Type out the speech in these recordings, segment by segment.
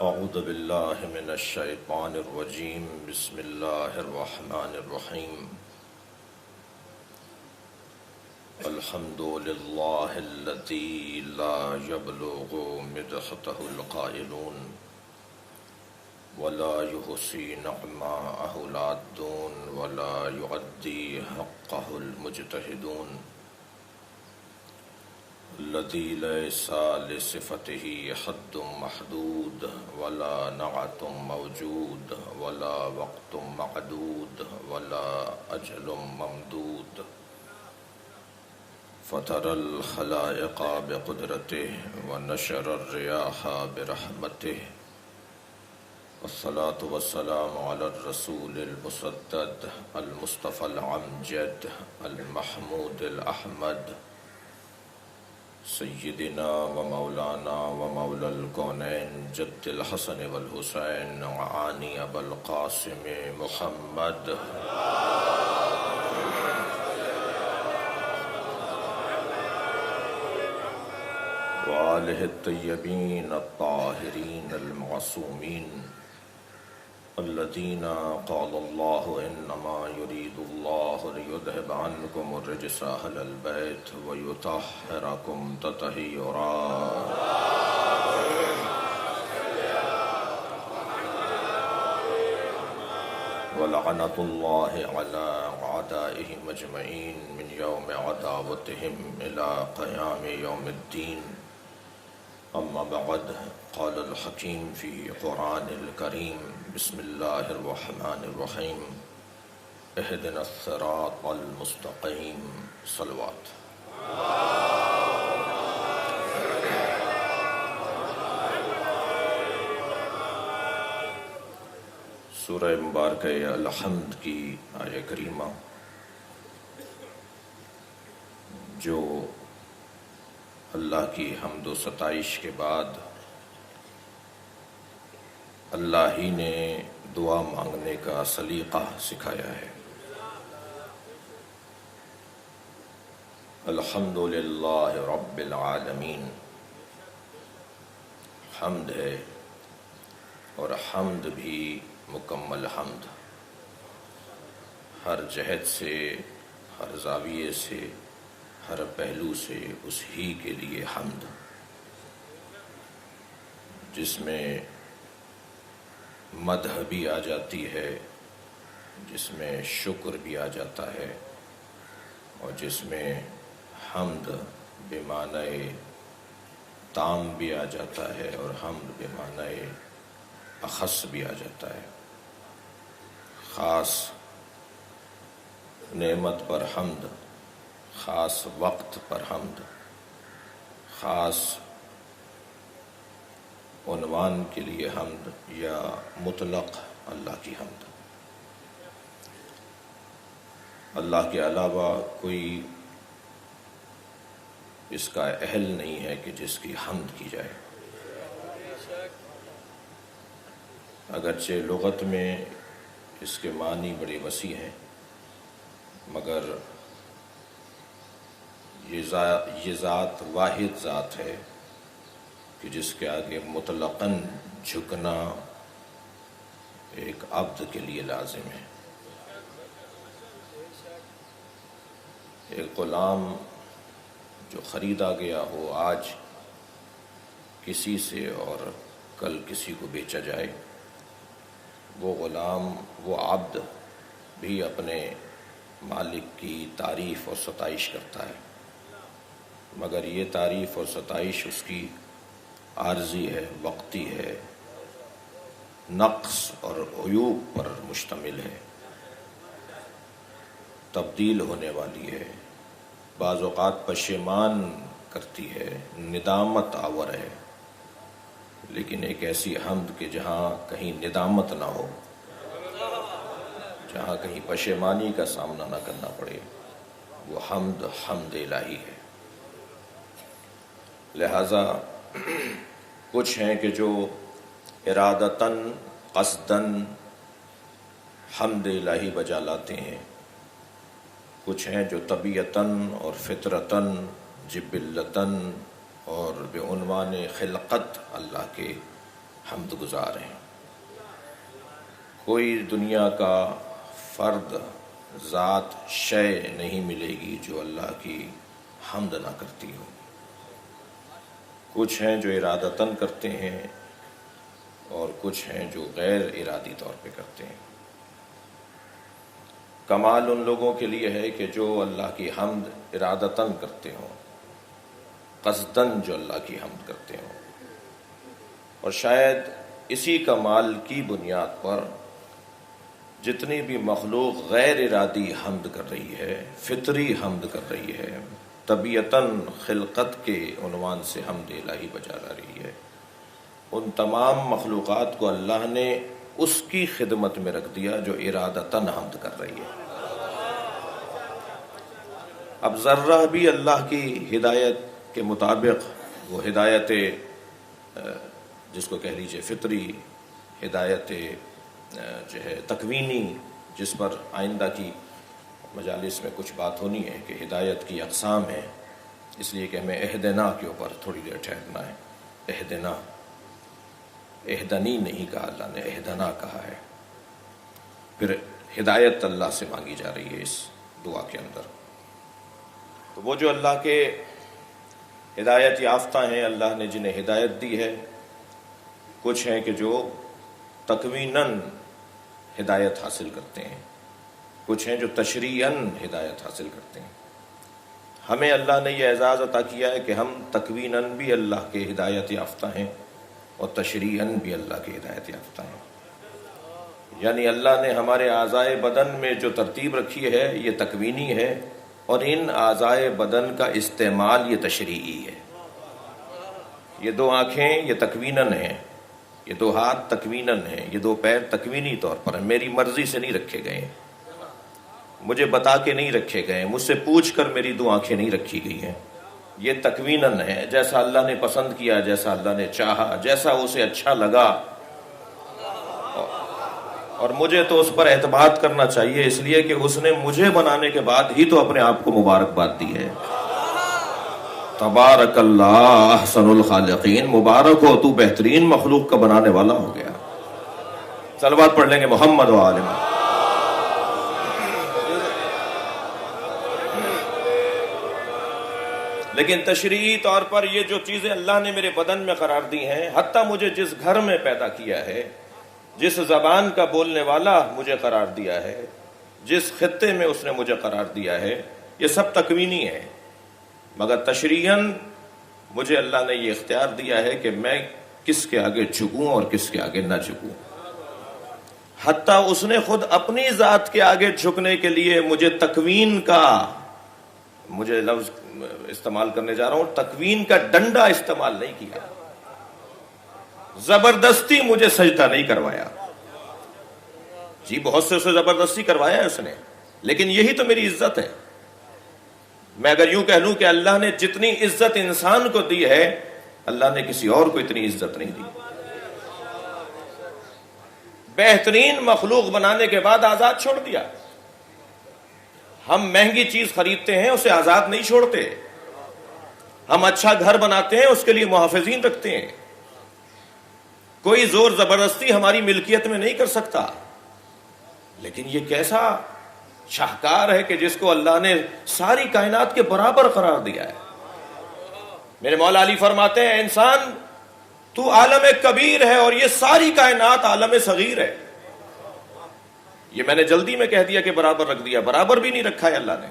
اعوذ باللہ من الشیطان الرجیم بسم اللہ الرحمن الرحیم الحمد للہ الذی لا یبلغ مدحتہ القائلون ولا يحصي نعماءه العادون ولا يعدي حقه المجتهدون الذي ليس لصفته حد محدود ولا نعت موجود ولا وقت معدود ولا أجل ممدود فطر الخلائق بقدرته ونشر الرياح برحمته والصلاة والسلام على الرسول المسدد المصطفى العمجد المحمود الأحمد سيدنا ومولانا ومولى الكونين جد الحسن والحسين وعاني أبا القاسم محمد وآله الطيبين الطاهرين المعصومين الذين قال الله إنما يريد الله ليذهب عنكم الرجس أهل البيت ويطهركم تطهيرا ولعنة الله على أعدائهم أجمعين من يوم عداوتهم إلى قيام يوم الدين أما بعد قال الحكيم في قرآن الكريم بسم الله الرحمن الرحيم اهدنا الصراط المستقيم صلوات سورہ مبارکہ الحمد کی آیہ کریمہ جو اللہ کی حمد و ستائش کے بعد اللہ ہی نے دعا مانگنے کا سلیقہ سکھایا ہے۔ الحمد للہ رب العالمین، حمد ہے اور حمد بھی مکمل حمد، ہر جہت سے، ہر زاویے سے، ہر پہلو سے اس ہی کے لیے حمد، جس میں مدح بھی آ جاتی ہے، جس میں شکر بھی آ جاتا ہے، اور جس میں حمد بمعنی تام بھی آ جاتا ہے اور حمد بمعنی اخص بھی آ جاتا ہے۔ خاص نعمت پر حمد، خاص وقت پر حمد، خاص عنوان کے لیے حمد، یا مطلق اللہ کی حمد۔ اللہ کے علاوہ کوئی اس کا اہل نہیں ہے کہ جس کی حمد کی جائے۔ اگرچہ لغت میں اس کے معنی بڑے وسیع ہیں، مگر یہ ذات واحد ذات ہے کہ جس کے آگے مطلقاً جھکنا ایک عبد کے لیے لازم ہے۔ ایک غلام جو خریدا گیا ہو، آج کسی سے اور کل کسی کو بیچا جائے، وہ غلام، وہ عبد بھی اپنے مالک کی تعریف اور ستائش کرتا ہے، مگر یہ تعریف اور ستائش اس کی عارضی ہے، وقتی ہے، نقص اور عیوب پر مشتمل ہے، تبدیل ہونے والی ہے، بعض اوقات پشیمان کرتی ہے، ندامت آور ہے، لیکن ایک ایسی حمد کہ جہاں کہیں ندامت نہ ہو، جہاں کہیں پشیمانی کا سامنا نہ کرنا پڑے، وہ حمد حمد الہی ہے۔ لہذا کچھ ہیں کہ جو ارادتاً قصداً حمد الہی بجا لاتے ہیں، کچھ ہیں جو طبیعتاً اور فطرتاً جبلتاً اور بعنوان خلقت اللہ کے حمد گزار ہیں۔ کوئی دنیا کا فرد، ذات، شے نہیں ملے گی جو اللہ کی حمد نہ کرتی ہو۔ کچھ ہیں جو ارادتاً کرتے ہیں اور کچھ ہیں جو غیر ارادی طور پہ کرتے ہیں۔ کمال ان لوگوں کے لیے ہے کہ جو اللہ کی حمد ارادتاً کرتے ہوں، قصداً جو اللہ کی حمد کرتے ہوں، اور شاید اسی کمال کی بنیاد پر جتنی بھی مخلوق غیر ارادی حمد کر رہی ہے، فطری حمد کر رہی ہے، طبیعتاً خلقت کے عنوان سے حمد الہی بجا لا رہی ہے، ان تمام مخلوقات کو اللہ نے اس کی خدمت میں رکھ دیا جو ارادتاً حمد کر رہی ہے۔ اب ذرہ بھی اللہ کی ہدایت کے مطابق، وہ ہدایت جس کو کہہ لیجئے فطری، ہدایت جو ہے تکوینی، جس پر آئندہ کی مجالس میں کچھ بات ہونی ہے کہ ہدایت کی اقسام ہیں، اس لیے کہ ہمیں اہدنا کے اوپر تھوڑی دیر ٹھہرنا ہے۔ اہدنا، اہدنی نہیں کہا اللہ نے، اہدنا کہا ہے۔ پھر ہدایت اللہ سے مانگی جا رہی ہے اس دعا کے اندر۔ تو وہ جو اللہ کے ہدایت یافتہ ہیں، اللہ نے جنہیں ہدایت دی ہے، کچھ ہیں کہ جو تکویناً ہدایت حاصل کرتے ہیں، کچھ ہیں جو تشریعاً ہدایت حاصل کرتے ہیں۔ ہمیں اللہ نے یہ اعزاز عطا کیا ہے کہ ہم تکویناً بھی اللہ کے ہدایت یافتہ ہیں اور تشریعاً بھی اللہ کے ہدایت یافتہ ہیں۔ یعنی اللہ نے ہمارے اعضائے بدن میں جو ترتیب رکھی ہے یہ تکوینی ہے، اور ان اعضائے بدن کا استعمال یہ تشریعی ہے۔ یہ دو آنکھیں یہ تکویناً ہیں، یہ دو ہاتھ تکویناً ہیں، یہ دو پیر تکوینی طور پر ہیں، میری مرضی سے نہیں رکھے گئے ہیں، مجھے بتا کے نہیں رکھے گئے ہیں، مجھ سے پوچھ کر میری دو آنکھیں نہیں رکھی گئی ہیں۔ یہ تکویناً ہے، جیسا اللہ نے پسند کیا، جیسا اللہ نے چاہا، جیسا اسے اچھا لگا، اور مجھے تو اس پر اعتماد کرنا چاہیے، اس لیے کہ اس نے مجھے بنانے کے بعد ہی تو اپنے آپ کو مبارکباد دی ہے۔ تبارک اللہ احسن الخالقین، مبارک ہو تو بہترین مخلوق کا بنانے والا ہو گیا۔ صلوات پڑھ لیں گے محمد و آل محمد۔ لیکن تشریعی طور پر یہ جو چیزیں اللہ نے میرے بدن میں قرار دی ہیں، حتیٰ مجھے جس گھر میں پیدا کیا ہے، جس زبان کا بولنے والا مجھے قرار دیا ہے، جس خطے میں اس نے مجھے قرار دیا ہے، یہ سب تکوینی ہے، مگر تشریعاً مجھے اللہ نے یہ اختیار دیا ہے کہ میں کس کے آگے جھکوں اور کس کے آگے نہ جھکوں۔ حتیٰ اس نے خود اپنی ذات کے آگے جھکنے کے لیے مجھے تکوین کا، مجھے لفظ استعمال کرنے جا رہا ہوں، تکوین کا ڈنڈا استعمال نہیں کیا، زبردستی مجھے سجدہ نہیں کروایا۔ جی بہت سے اسے زبردستی کروایا ہے اس نے، لیکن یہی تو میری عزت ہے۔ میں اگر یوں کہہ لوں کہ اللہ نے جتنی عزت انسان کو دی ہے، اللہ نے کسی اور کو اتنی عزت نہیں دی۔ بہترین مخلوق بنانے کے بعد آزاد چھوڑ دیا۔ ہم مہنگی چیز خریدتے ہیں، اسے آزاد نہیں چھوڑتے۔ ہم اچھا گھر بناتے ہیں، اس کے لیے محافظین رکھتے ہیں۔ کوئی زور زبردستی ہماری ملکیت میں نہیں کر سکتا۔ لیکن یہ کیسا شاہکار ہے کہ جس کو اللہ نے ساری کائنات کے برابر قرار دیا ہے۔ میرے مولا علی فرماتے ہیں، انسان تو عالم کبیر ہے اور یہ ساری کائنات عالم صغیر ہے۔ یہ میں نے جلدی میں کہہ دیا کہ برابر رکھ دیا، برابر بھی نہیں رکھا ہے اللہ نے۔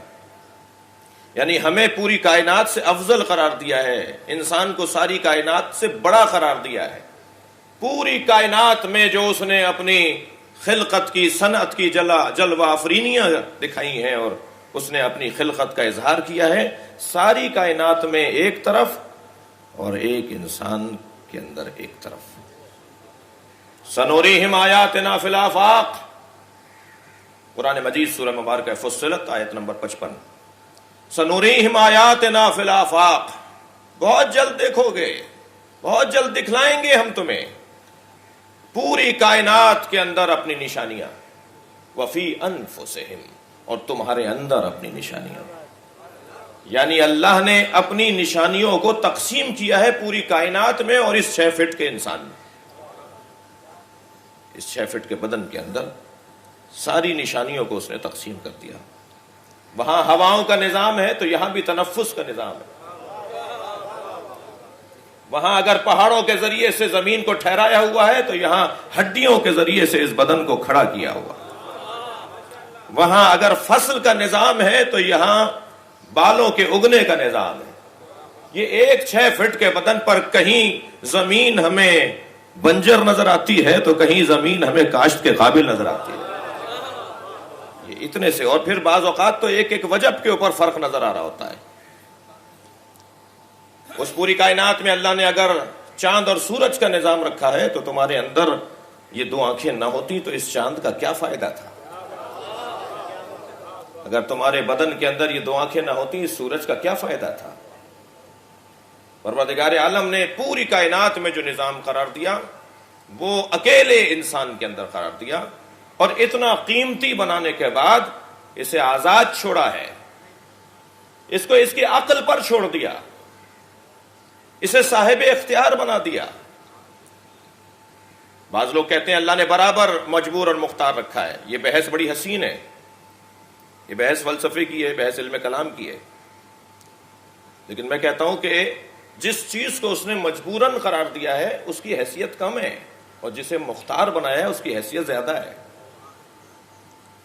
یعنی ہمیں پوری کائنات سے افضل قرار دیا ہے، انسان کو ساری کائنات سے بڑا قرار دیا ہے۔ پوری کائنات میں جو اس نے اپنی خلقت کی، صنعت کی جلوہ افرینیاں دکھائی ہیں اور اس نے اپنی خلقت کا اظہار کیا ہے، ساری کائنات میں ایک طرف اور ایک انسان کے اندر ایک طرف۔ سنوریہم آیاتنا فی الآفاق، قرآن مجید سورہ مبارکہ فصلت آیت نمبر 55۔ سنوریہم آیاتنا فی الآفاق، بہت جلد دیکھو گے، بہت جلد دکھلائیں گے ہم تمہیں پوری کائنات کے اندر اپنی نشانیاں، وفی انفسہم، اور تمہارے اندر اپنی نشانیاں۔ یعنی اللہ نے اپنی نشانیوں کو تقسیم کیا ہے پوری کائنات میں اور اس 6 فٹ کے انسان میں۔ اس 6 فٹ کے بدن کے اندر ساری نشانیوں کو اس نے تقسیم کر دیا. وہاں ہواؤں کا نظام ہے تو یہاں بھی تنفس کا نظام ہے. وہاں اگر پہاڑوں کے ذریعے سے زمین کو ٹھہرایا ہوا ہے تو یہاں ہڈیوں کے ذریعے سے اس بدن کو کھڑا کیا ہوا. وہاں اگر فصل کا نظام ہے تو یہاں بالوں کے اگنے کا نظام ہے. یہ ایک 6 فٹ کے بدن پر کہیں زمین ہمیں بنجر نظر آتی ہے تو کہیں زمین ہمیں کاشت کے قابل نظر آتی ہے. یہ اتنے سے، اور پھر بعض اوقات تو ایک ایک وجب کے اوپر فرق نظر آ رہا ہوتا ہے. اس پوری کائنات میں اللہ نے اگر چاند اور سورج کا نظام رکھا ہے تو تمہارے اندر یہ 2 آنکھیں نہ ہوتی تو اس چاند کا کیا فائدہ تھا؟ اگر تمہارے بدن کے اندر یہ 2 آنکھیں نہ ہوتی اس سورج کا کیا فائدہ تھا؟ پروردگار عالم نے پوری کائنات میں جو نظام قرار دیا وہ اکیلے انسان کے اندر قرار دیا، اور اتنا قیمتی بنانے کے بعد اسے آزاد چھوڑا ہے. اس کو اس کی عقل پر چھوڑ دیا، اسے صاحب اختیار بنا دیا. بعض لوگ کہتے ہیں اللہ نے برابر مجبور اور مختار رکھا ہے. یہ بحث بڑی حسین ہے، یہ بحث فلسفے کی ہے، بحث علم کلام کی ہے. لیکن میں کہتا ہوں کہ جس چیز کو اس نے مجبوراً قرار دیا ہے اس کی حیثیت کم ہے، اور جسے مختار بنایا ہے اس کی حیثیت زیادہ ہے.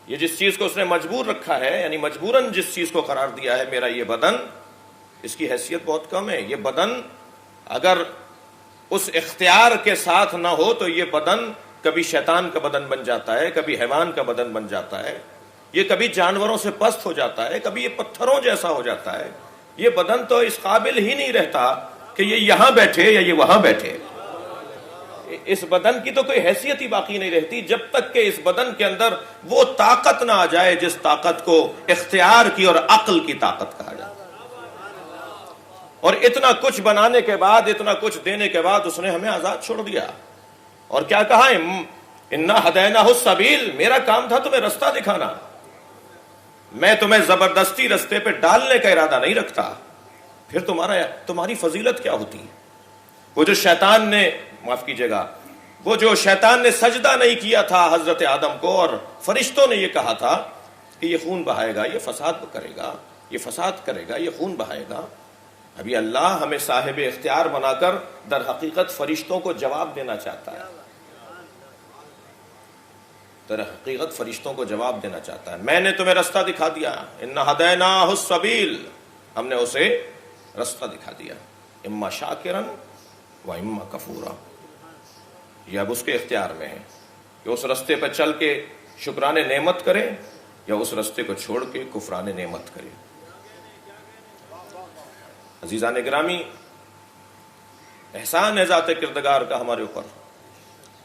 یہ جس چیز کو اس نے مجبور رکھا ہے، یعنی مجبوراً جس چیز کو قرار دیا ہے میرا یہ بدن، اس کی حیثیت بہت کم ہے. یہ بدن اگر اس اختیار کے ساتھ نہ ہو تو یہ بدن کبھی شیطان کا بدن بن جاتا ہے، کبھی حیوان کا بدن بن جاتا ہے، یہ کبھی جانوروں سے پست ہو جاتا ہے، کبھی یہ پتھروں جیسا ہو جاتا ہے. یہ بدن تو اس قابل ہی نہیں رہتا کہ یہ یہاں بیٹھے یا یہ وہاں بیٹھے. اس بدن کی تو کوئی حیثیت ہی باقی نہیں رہتی جب تک کہ اس بدن کے اندر وہ طاقت نہ آ جائے جس طاقت کو اختیار کی اور عقل کی طاقت کہا جاتا ہے. اور اتنا کچھ بنانے کے بعد، اتنا کچھ دینے کے بعد اس نے ہمیں آزاد چھوڑ دیا. اور کیا کہا؟ انا ہدیناہ السبیل، میرا کام تھا تمہیں رستہ دکھانا، میں تمہیں زبردستی رستے پہ ڈالنے کا ارادہ نہیں رکھتا. پھر تمہاری فضیلت کیا ہوتی؟ وہ جو شیطان نے، معاف کیجیے گا، وہ جو شیطان نے سجدہ نہیں کیا تھا حضرت آدم کو، اور فرشتوں نے یہ کہا تھا کہ یہ خون بہائے گا، یہ فساد کرے گا، یہ فساد کرے گا، یہ خون بہائے گا. ابھی اللہ ہمیں صاحب اختیار بنا کر در حقیقت فرشتوں کو جواب دینا چاہتا ہے. در حقیقت فرشتوں کو جواب دینا چاہتا ہے. میں نے تمہیں رستہ دکھا دیا، انا ہدیناہ السبیل، ہم نے اسے رستہ دکھا دیا. اما شاکرا و اما کفورا، یہ اب اس کے اختیار میں ہے کہ اس رستے پر چل کے شکران نعمت کرے یا اس رستے کو چھوڑ کے کفران نعمت کرے. عزیزان گرامی، احسان ہے ذات کردگار کا ہمارے اوپر.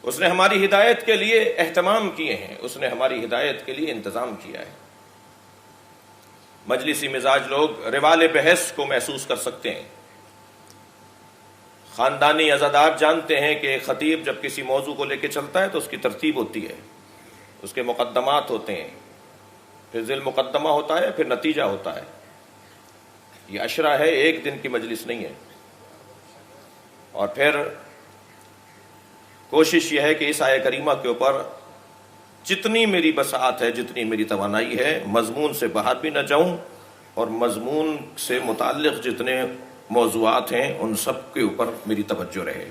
اس نے ہماری ہدایت کے لیے اہتمام کیے ہیں، اس نے ہماری ہدایت کے لیے انتظام کیا ہے. مجلسی مزاج لوگ روال بحث کو محسوس کر سکتے ہیں. خاندانی عزادار جانتے ہیں کہ خطیب جب کسی موضوع کو لے کے چلتا ہے تو اس کی ترتیب ہوتی ہے، اس کے مقدمات ہوتے ہیں، پھر ذیل مقدمہ ہوتا ہے، پھر نتیجہ ہوتا ہے. یہ عشرہ ہے، ایک دن کی مجلس نہیں ہے. اور پھر کوشش یہ ہے کہ اس آیہ کریمہ کے اوپر جتنی میری بساعت ہے، جتنی میری توانائی ہے، مضمون سے باہر بھی نہ جاؤں، اور مضمون سے متعلق جتنے موضوعات ہیں ان سب کے اوپر میری توجہ رہے.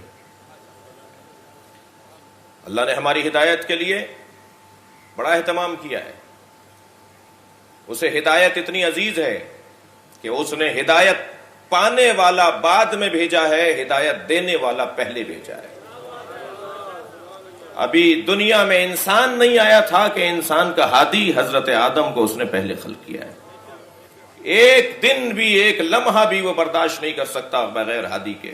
اللہ نے ہماری ہدایت کے لیے بڑا اہتمام کیا ہے. اسے ہدایت اتنی عزیز ہے کہ اس نے ہدایت پانے والا بعد میں بھیجا ہے، ہدایت دینے والا پہلے بھیجا ہے. ابھی دنیا میں انسان نہیں آیا تھا کہ انسان کا ہادی حضرت آدم کو اس نے پہلے خلق کیا ہے. ایک دن بھی، ایک لمحہ بھی وہ برداشت نہیں کر سکتا بغیر ہادی کے.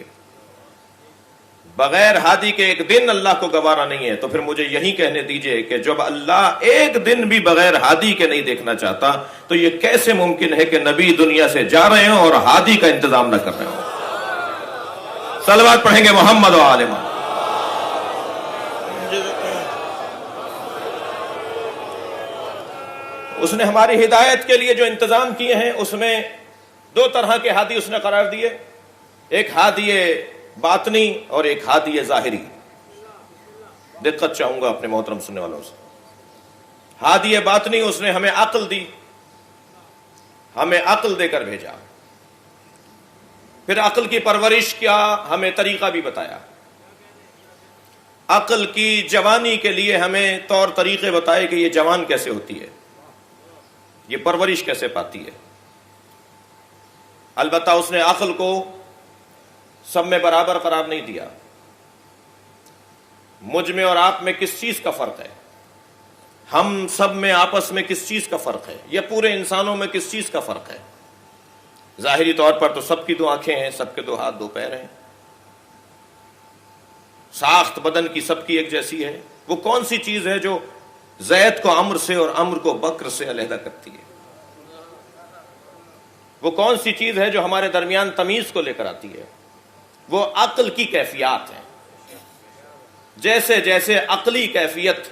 بغیر ہادی کے ایک دن اللہ کو گوارا نہیں ہے. تو پھر مجھے یہی کہنے دیجئے کہ جب اللہ ایک دن بھی بغیر ہادی کے نہیں دیکھنا چاہتا تو یہ کیسے ممکن ہے کہ نبی دنیا سے جا رہے ہوں اور ہادی کا انتظام نہ کر رہے ہوں؟ صلوات پڑھیں گے محمد و آل محمد. اس نے ہماری ہدایت کے لیے جو انتظام کیے ہیں اس میں 2 طرح کے ہادی اس نے قرار دیے، ایک ہادی باطنی اور ایک ہادی ظاہری. دقت چاہوں گا اپنے محترم سننے والوں سے. ہادی باطنی اس نے ہمیں عقل دی، ہمیں عقل دے کر بھیجا. پھر عقل کی پرورش کیا، ہمیں طریقہ بھی بتایا. عقل کی جوانی کے لیے ہمیں طور طریقے بتائے کہ یہ جوان کیسے ہوتی ہے، یہ پرورش کیسے پاتی ہے. البتہ اس نے عقل کو سب میں برابر قرار نہیں دیا. مجھ میں اور آپ میں کس چیز کا فرق ہے، ہم سب میں آپس میں کس چیز کا فرق ہے، یا پورے انسانوں میں کس چیز کا فرق ہے. ظاہری طور پر تو سب کی دو آنکھیں ہیں، سب کے دو ہاتھ دو پیر ہیں، ساخت بدن کی سب کی ایک جیسی ہے. وہ کون سی چیز ہے جو زید کو عمر سے اور عمر کو بکر سے علیحدہ کرتی ہے؟ وہ کون سی چیز ہے جو ہمارے درمیان تمیز کو لے کر آتی ہے؟ وہ عقل کی کیفیات ہیں. جیسے جیسے عقلی کیفیت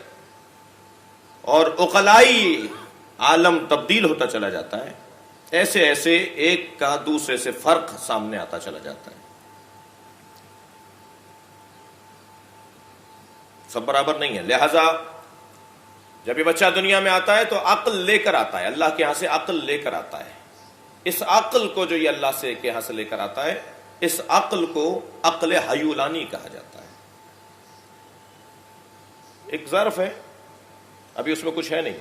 اور عقلائی عالم تبدیل ہوتا چلا جاتا ہے، ایسے ایسے ایک کا دوسرے سے فرق سامنے آتا چلا جاتا ہے. سب برابر نہیں ہے. لہذا جب یہ بچہ دنیا میں آتا ہے تو عقل لے کر آتا ہے، اللہ کے ہاں سے عقل لے کر آتا ہے. اس عقل کو جو یہ اللہ سے کے ہاں سے لے کر آتا ہے، اس عقل کو عقل حیولانی کہا جاتا ہے. ایک ظرف ہے، ابھی اس میں کچھ ہے نہیں،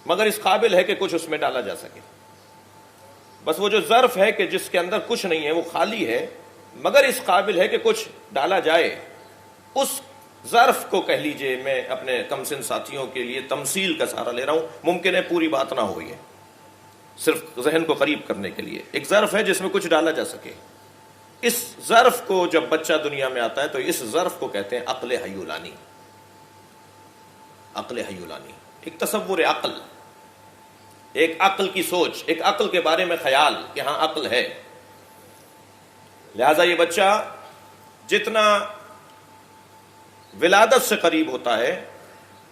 مگر اس قابل ہے کہ کچھ اس میں ڈالا جا سکے. بس وہ جو ظرف ہے کہ جس کے اندر کچھ نہیں ہے، وہ خالی ہے، مگر اس قابل ہے کہ کچھ ڈالا جائے، اس ظرف کو کہہ لیجئے. میں اپنے کم سن ساتھیوں کے لیے تمثیل کا سہارا لے رہا ہوں، ممکن ہے پوری بات نہ ہو، یہ صرف ذہن کو قریب کرنے کے لیے. ایک ظرف ہے جس میں کچھ ڈالا جا سکے. اس ظرف کو جب بچہ دنیا میں آتا ہے تو اس ظرف کو کہتے ہیں عقل حیولانی. عقل حیولانی ایک تصور عقل، ایک عقل کی سوچ، ایک عقل کے بارے میں خیال کہ ہاں عقل ہے. لہذا یہ بچہ جتنا ولادت سے قریب ہوتا ہے،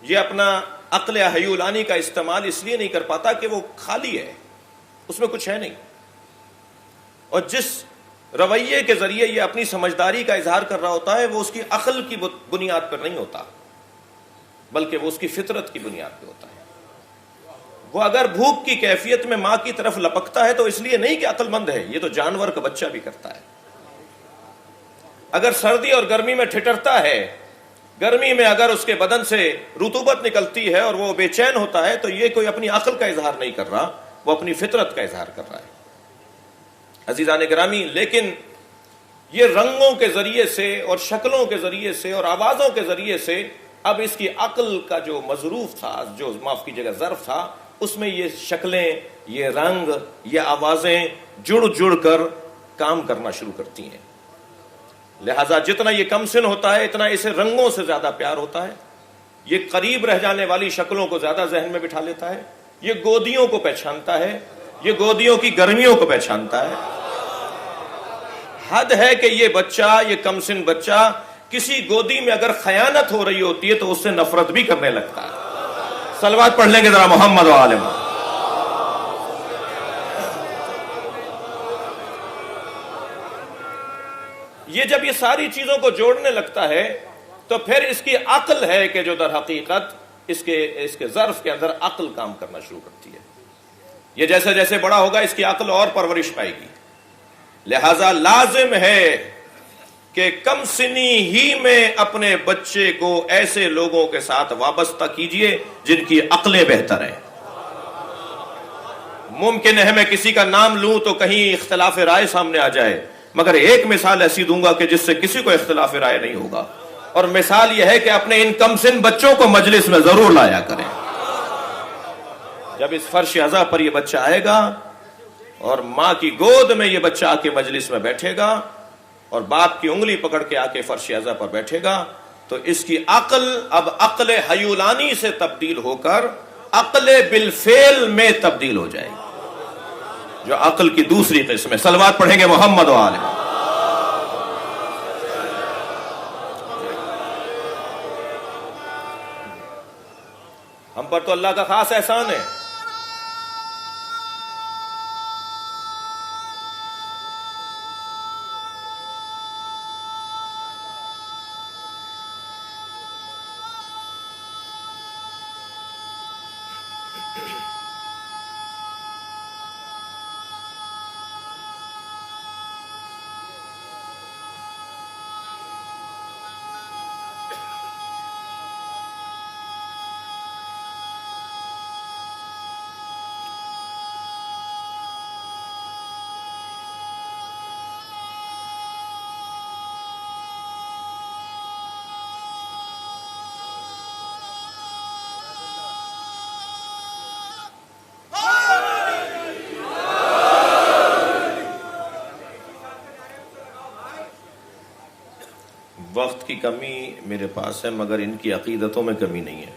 یہ اپنا عقل حیولانی کا استعمال اس لیے نہیں کر پاتا کہ وہ خالی ہے، اس میں کچھ ہے نہیں. اور جس رویے کے ذریعے یہ اپنی سمجھداری کا اظہار کر رہا ہوتا ہے، وہ اس کی عقل کی بنیاد پر نہیں ہوتا، بلکہ وہ اس کی فطرت کی بنیاد پہ ہوتا ہے. وہ اگر بھوک کی کیفیت میں ماں کی طرف لپکتا ہے تو اس لیے نہیں کہ عقل مند ہے، یہ تو جانور کا بچہ بھی کرتا ہے. اگر سردی اور گرمی میں ٹھٹرتا ہے، گرمی میں اگر اس کے بدن سے رطوبت نکلتی ہے اور وہ بے چین ہوتا ہے، تو یہ کوئی اپنی عقل کا اظہار نہیں کر رہا، وہ اپنی فطرت کا اظہار کر رہا ہے. عزیزان گرامی، لیکن یہ رنگوں کے ذریعے سے اور شکلوں کے ذریعے سے اور آوازوں کے ذریعے سے اب اس کی عقل کا جو مظروف تھا، جو معاف کیجیے گا ظرف تھا، اس میں یہ شکلیں، یہ رنگ، یہ آوازیں جڑ جڑ کر کام کرنا شروع کرتی ہیں. لہذا جتنا یہ کم سن ہوتا ہے، اتنا اسے رنگوں سے زیادہ پیار ہوتا ہے. یہ قریب رہ جانے والی شکلوں کو زیادہ ذہن میں بٹھا لیتا ہے. یہ گودیوں کو پہچانتا ہے، یہ گودیوں کی گرمیوں کو پہچانتا ہے. حد ہے کہ یہ بچہ، یہ کم سن بچہ کسی گودی میں اگر خیانت ہو رہی ہوتی ہے تو اس سے نفرت بھی کرنے لگتا ہے. صلوات پڑھ لیں گے ذرا محمد و آل محمد. یہ جب یہ ساری چیزوں کو جوڑنے لگتا ہے تو پھر اس کی عقل ہے کہ جو در حقیقت اس کے ظرف کے اندر عقل کام کرنا شروع کرتی ہے. یہ جیسے جیسے بڑا ہوگا اس کی عقل اور پرورش پائے گی. لہذا لازم ہے کہ کم سنی ہی میں اپنے بچے کو ایسے لوگوں کے ساتھ وابستہ کیجئے جن کی عقلیں بہتر ہیں. ممکن ہے میں کسی کا نام لوں تو کہیں اختلاف رائے سامنے آ جائے، مگر ایک مثال ایسی دوں گا کہ جس سے کسی کو اختلاف رائے نہیں ہوگا، اور مثال یہ ہے کہ اپنے ان کم سن بچوں کو مجلس میں ضرور لایا کریں. جب اس فرش عزا پر یہ بچہ آئے گا اور ماں کی گود میں یہ بچہ آ کے مجلس میں بیٹھے گا اور باپ کی انگلی پکڑ کے آ کے فرش عزا پر بیٹھے گا، تو اس کی عقل اب عقل حیولانی سے تبدیل ہو کر عقل بالفعل میں تبدیل ہو جائے گی، جو عقل کی دوسری قسم ہے. صلوات پڑھیں گے محمد و آل محمد. ہم پر تو اللہ کا خاص احسان ہے. کی کمی میرے پاس ہے مگر ان کی عقیدتوں میں کمی نہیں ہے.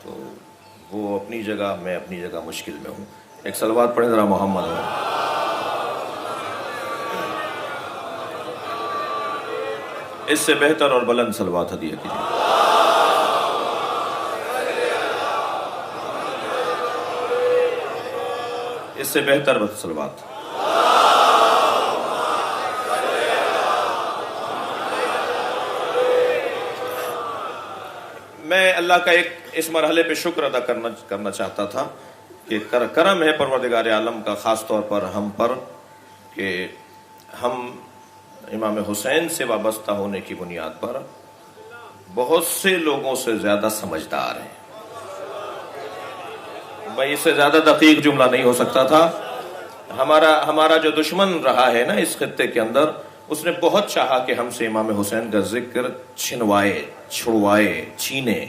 تو وہ اپنی جگہ، میں اپنی جگہ مشکل میں ہوں. ایک صلوات پڑھیں ذرا محمد. اس سے بہتر اور بلند صلوات ہدیہ کیجیے. اس سے بہتر صلوات. میں اللہ کا ایک اس مرحلے پہ شکر ادا کرنا چاہتا تھا کہ کرم ہے پروردگار عالم کا خاص طور پر ہم پر کہ ہم امام حسین سے وابستہ ہونے کی بنیاد پر بہت سے لوگوں سے زیادہ سمجھدار ہیں. بھائی اس سے زیادہ دقیق جملہ نہیں ہو سکتا تھا. ہمارا جو دشمن رہا ہے نا اس خطے کے اندر، اس نے بہت چاہا کہ ہم سے امام حسین کا ذکر چھنوائے، چھڑوائے، چھینے،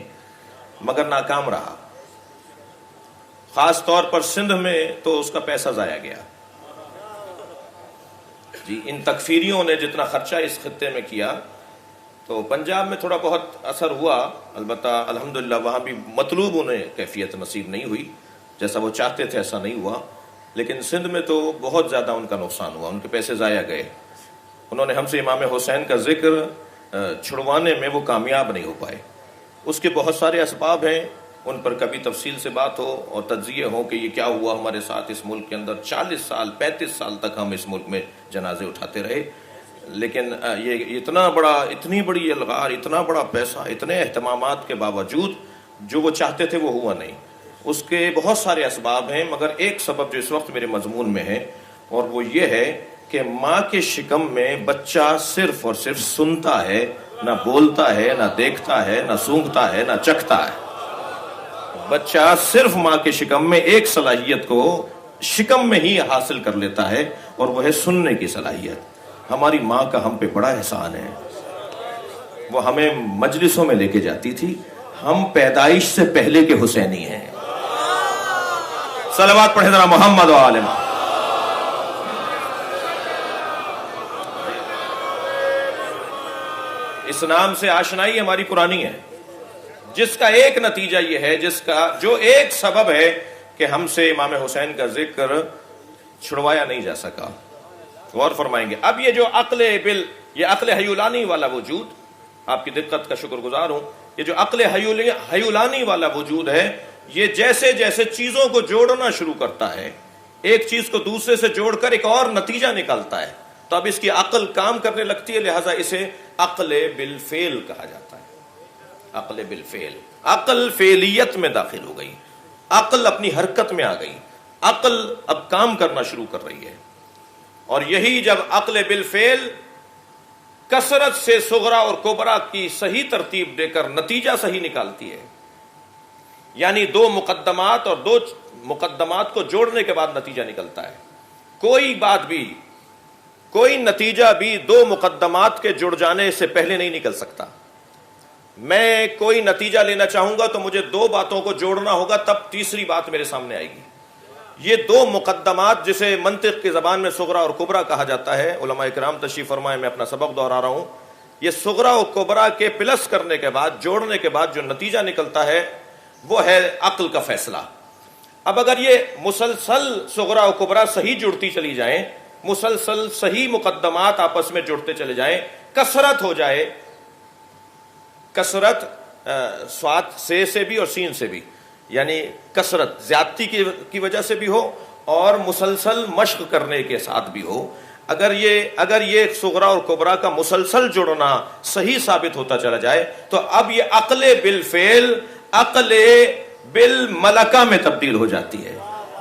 مگر ناکام رہا. خاص طور پر سندھ میں تو اس کا پیسہ ضائع گیا. جی ان تکفیریوں نے جتنا خرچہ اس خطے میں کیا تو پنجاب میں تھوڑا بہت اثر ہوا، البتہ الحمدللہ وہاں بھی مطلوب انہیں کیفیت نصیب نہیں ہوئی، جیسا وہ چاہتے تھے ایسا نہیں ہوا. لیکن سندھ میں تو بہت زیادہ ان کا نقصان ہوا، ان کے پیسے ضائع گئے. انہوں نے ہم سے امام حسین کا ذکر چھڑوانے میں وہ کامیاب نہیں ہو پائے. اس کے بہت سارے اسباب ہیں، ان پر کبھی تفصیل سے بات ہو اور تجزیے ہو کہ یہ کیا ہوا ہمارے ساتھ. اس ملک کے اندر 40 سال 35 سال تک ہم اس ملک میں جنازے اٹھاتے رہے، لیکن یہ اتنی بڑی الغار، اتنا بڑا پیسہ، اتنے اہتمامات کے باوجود جو وہ چاہتے تھے وہ ہوا نہیں. اس کے بہت سارے اسباب ہیں، مگر ایک سبب جو اس وقت میرے مضمون میں ہے اور وہ یہ ہے کہ ماں کے شکم میں بچہ صرف اور صرف سنتا ہے، نہ بولتا ہے، نہ دیکھتا ہے، نہ سونگھتا ہے، نہ چکھتا ہے. بچہ صرف ماں کے شکم میں ایک صلاحیت کو شکم میں ہی حاصل کر لیتا ہے اور وہ ہے سننے کی صلاحیت. ہماری ماں کا ہم پہ بڑا احسان ہے. وہ ہمیں مجلسوں میں لے کے جاتی تھی. ہم پیدائش سے پہلے کے حسینی ہیں. صلوات پڑھیں ذرا محمد و آل محمد. اس نام سے آشنائی ہماری پرانی ہے، جس کا ایک نتیجہ یہ ہے، جو ایک سبب ہے کہ ہم سے امام حسین کا ذکر چھڑوایا نہیں جا سکا. غور فرمائیں گے. اب یہ جو عقل حیولانی والا وجود، آپ کی دقت کا شکر گزار ہوں، یہ جو عقل حیولانی والا وجود ہے، یہ جیسے جیسے چیزوں کو جوڑنا شروع کرتا ہے، ایک چیز کو دوسرے سے جوڑ کر ایک اور نتیجہ نکالتا ہے، تو اب اس کی عقل کام کرنے لگتی ہے. لہٰذا اسے عقل بالفعل کہا جاتا ہے. عقل بالفعل، عقل فعلیت میں داخل ہو گئی، عقل اپنی حرکت میں آ گئی، عقل اب کام کرنا شروع کر رہی ہے. اور یہی جب عقل بالفعل کثرت سے صغرا اور کبرا کی صحیح ترتیب دے کر نتیجہ صحیح نکالتی ہے، یعنی دو مقدمات اور دو مقدمات کو جوڑنے کے بعد نتیجہ نکلتا ہے. کوئی نتیجہ بھی دو مقدمات کے جڑ جانے سے پہلے نہیں نکل سکتا. میں کوئی نتیجہ لینا چاہوں گا تو مجھے دو باتوں کو جوڑنا ہوگا، تب تیسری بات میرے سامنے آئے گی. یہ دو مقدمات جسے منطق کی زبان میں صغرا اور کبرا کہا جاتا ہے، علماء کرام تشریف فرمائے، میں اپنا سبق دہرا رہا ہوں. یہ صغرا اور کبرا کے پلس کرنے کے بعد، جوڑنے کے بعد جو نتیجہ نکلتا ہے وہ ہے عقل کا فیصلہ. اب اگر یہ مسلسل صغرا و کبرا صحیح جڑتی چلی جائیں، مسلسل صحیح مقدمات آپس میں جڑتے چلے جائیں، کثرت ہو جائے، کثرت صاد سے بھی اور سین سے بھی، یعنی کثرت زیادتی کی وجہ سے بھی ہو اور مسلسل مشق کرنے کے ساتھ بھی ہو، اگر یہ صغرا اور کبرا کا مسلسل جڑنا صحیح ثابت ہوتا چلا جائے تو اب یہ عقل بالفعل عقل بالملکہ میں تبدیل ہو جاتی ہے.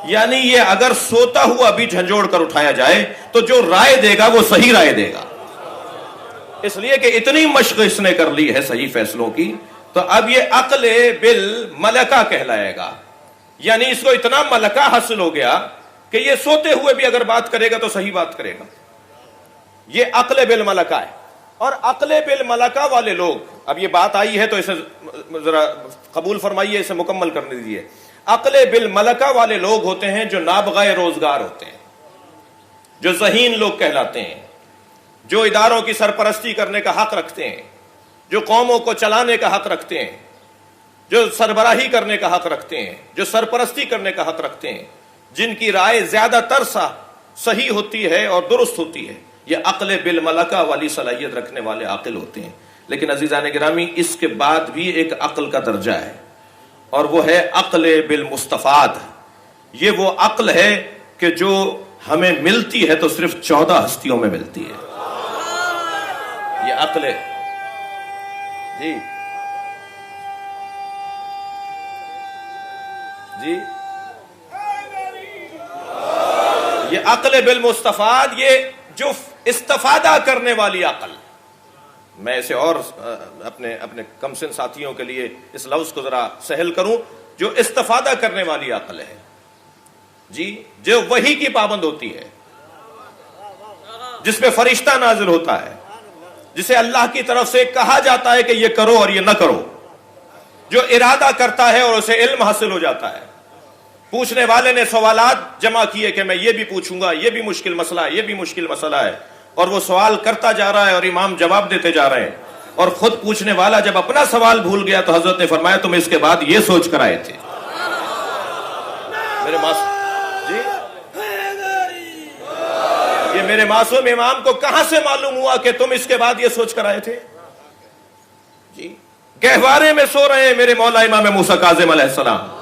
یعنی یہ اگر سوتا ہوا بھی جھنجھوڑ کر اٹھایا جائے تو جو رائے دے گا وہ صحیح رائے دے گا، اس لیے کہ اتنی مشق اس نے کر لی ہے صحیح فیصلوں کی. تو اب یہ عقل بالملکہ کہلائے گا، یعنی اس کو اتنا ملکہ حاصل ہو گیا کہ یہ سوتے ہوئے بھی اگر بات کرے گا تو صحیح بات کرے گا. یہ عقل بالملکہ ہے. اور عقل بالملکہ والے لوگ، اب یہ بات آئی ہے تو اسے ذرا قبول فرمائیے، اسے مکمل کرنے دیجیے. عقل بالملکہ والے لوگ ہوتے ہیں جو نابغہ روزگار ہوتے ہیں، جو ذہین لوگ کہلاتے ہیں، جو اداروں کی سرپرستی کرنے کا حق رکھتے ہیں، جو قوموں کو چلانے کا حق رکھتے ہیں، جو سربراہی کرنے کا حق رکھتے ہیں، جو سرپرستی کرنے کا حق رکھتے ہیں، جن کی رائے زیادہ تر صحیح ہوتی ہے اور درست ہوتی ہے، یہ عقل بالملکہ والی صلاحیت رکھنے والے عاقل ہوتے ہیں۔ لیکن عزیزان گرامی، اس کے بعد بھی ایک عقل کا درجہ ہے، اور وہ ہے عقل بالمستفاد۔ یہ وہ عقل ہے کہ جو ہمیں ملتی ہے تو صرف 14 ہستیوں میں ملتی ہے۔ یہ عقل ہے جی جی یہ عقل بالمستفاد، یہ جو استفادہ کرنے والی عقل۔ میں اسے اور اپنے کم سن ساتھیوں کے لیے اس لفظ کو ذرا سہل کروں، جو استفادہ کرنے والی عقل ہے جی، جو وحی کی پابند ہوتی ہے، جس پہ فرشتہ نازل ہوتا ہے، جسے اللہ کی طرف سے کہا جاتا ہے کہ یہ کرو اور یہ نہ کرو، جو ارادہ کرتا ہے اور اسے علم حاصل ہو جاتا ہے۔ پوچھنے والے نے سوالات جمع کیے کہ میں یہ بھی پوچھوں گا، یہ بھی مشکل مسئلہ ہے، یہ بھی مشکل مسئلہ ہے، اور وہ سوال کرتا جا رہا ہے اور امام جواب دیتے جا رہے ہیں، اور خود پوچھنے والا جب اپنا سوال بھول گیا تو حضرت نے فرمایا تم اس کے بعد یہ سوچ کر آئے تھے۔ یہ میرے معصوم امام کو کہاں سے معلوم ہوا کہ تم اس کے بعد یہ سوچ کر آئے تھے؟ جی، گہوارے میں سو رہے ہیں میرے مولا امام موسیٰ کاظم علیہ السلام۔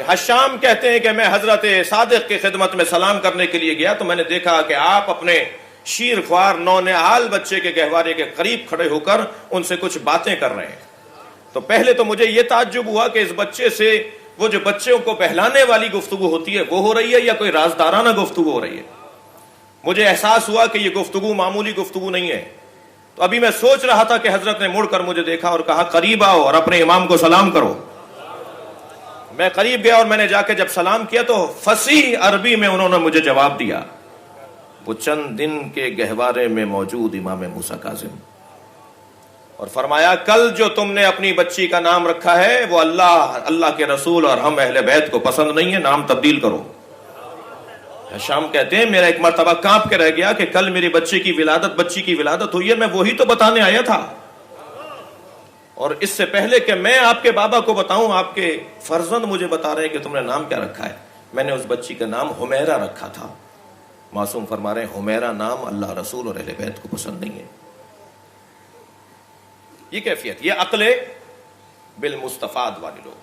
حشام کہتے ہیں کہ میں حضرت صادق کی خدمت میں سلام کرنے کے لیے گیا تو میں نے دیکھا کہ آپ اپنے شیر خوار نونہال بچے کے گہوارے کے قریب کھڑے ہو کر ان سے کچھ باتیں کر رہے ہیں۔ تو پہلے تو مجھے یہ تعجب ہوا کہ اس بچے سے وہ جو بچوں کو بہلانے والی گفتگو ہوتی ہے وہ ہو رہی ہے یا کوئی رازدارانہ گفتگو ہو رہی ہے۔ مجھے احساس ہوا کہ یہ گفتگو معمولی گفتگو نہیں ہے۔ تو ابھی میں سوچ رہا تھا کہ حضرت نے مڑ کر مجھے دیکھا اور کہا قریب آؤ اور اپنے امام کو سلام کرو۔ میں قریب گیا اور میں نے جا کے جب سلام کیا تو فصیح عربی میں انہوں نے مجھے جواب دیا، وہ چند دن کے گہوارے میں موجود امام موسیٰ کاظم، اور فرمایا کل جو تم نے اپنی بچی کا نام رکھا ہے وہ اللہ کے رسول اور ہم اہل بیت کو پسند نہیں ہے، نام تبدیل کرو۔ شام کہتے ہیں میرا ایک مرتبہ کانپ کے رہ گیا کہ کل میری بچی کی ولادت ہوئی ہے، میں وہی تو بتانے آیا تھا، اور اس سے پہلے کہ میں آپ کے بابا کو بتاؤں آپ کے فرزند مجھے بتا رہے ہیں کہ تم نے نام کیا رکھا ہے۔ میں نے اس بچی کا نام حمیرہ رکھا تھا۔ معصوم فرما رہے ہیں حمیرہ نام اللہ رسول اور اہل بیت کو پسند نہیں ہے۔ یہ کیفیت، یہ عقل بالمستفاد والے لوگ۔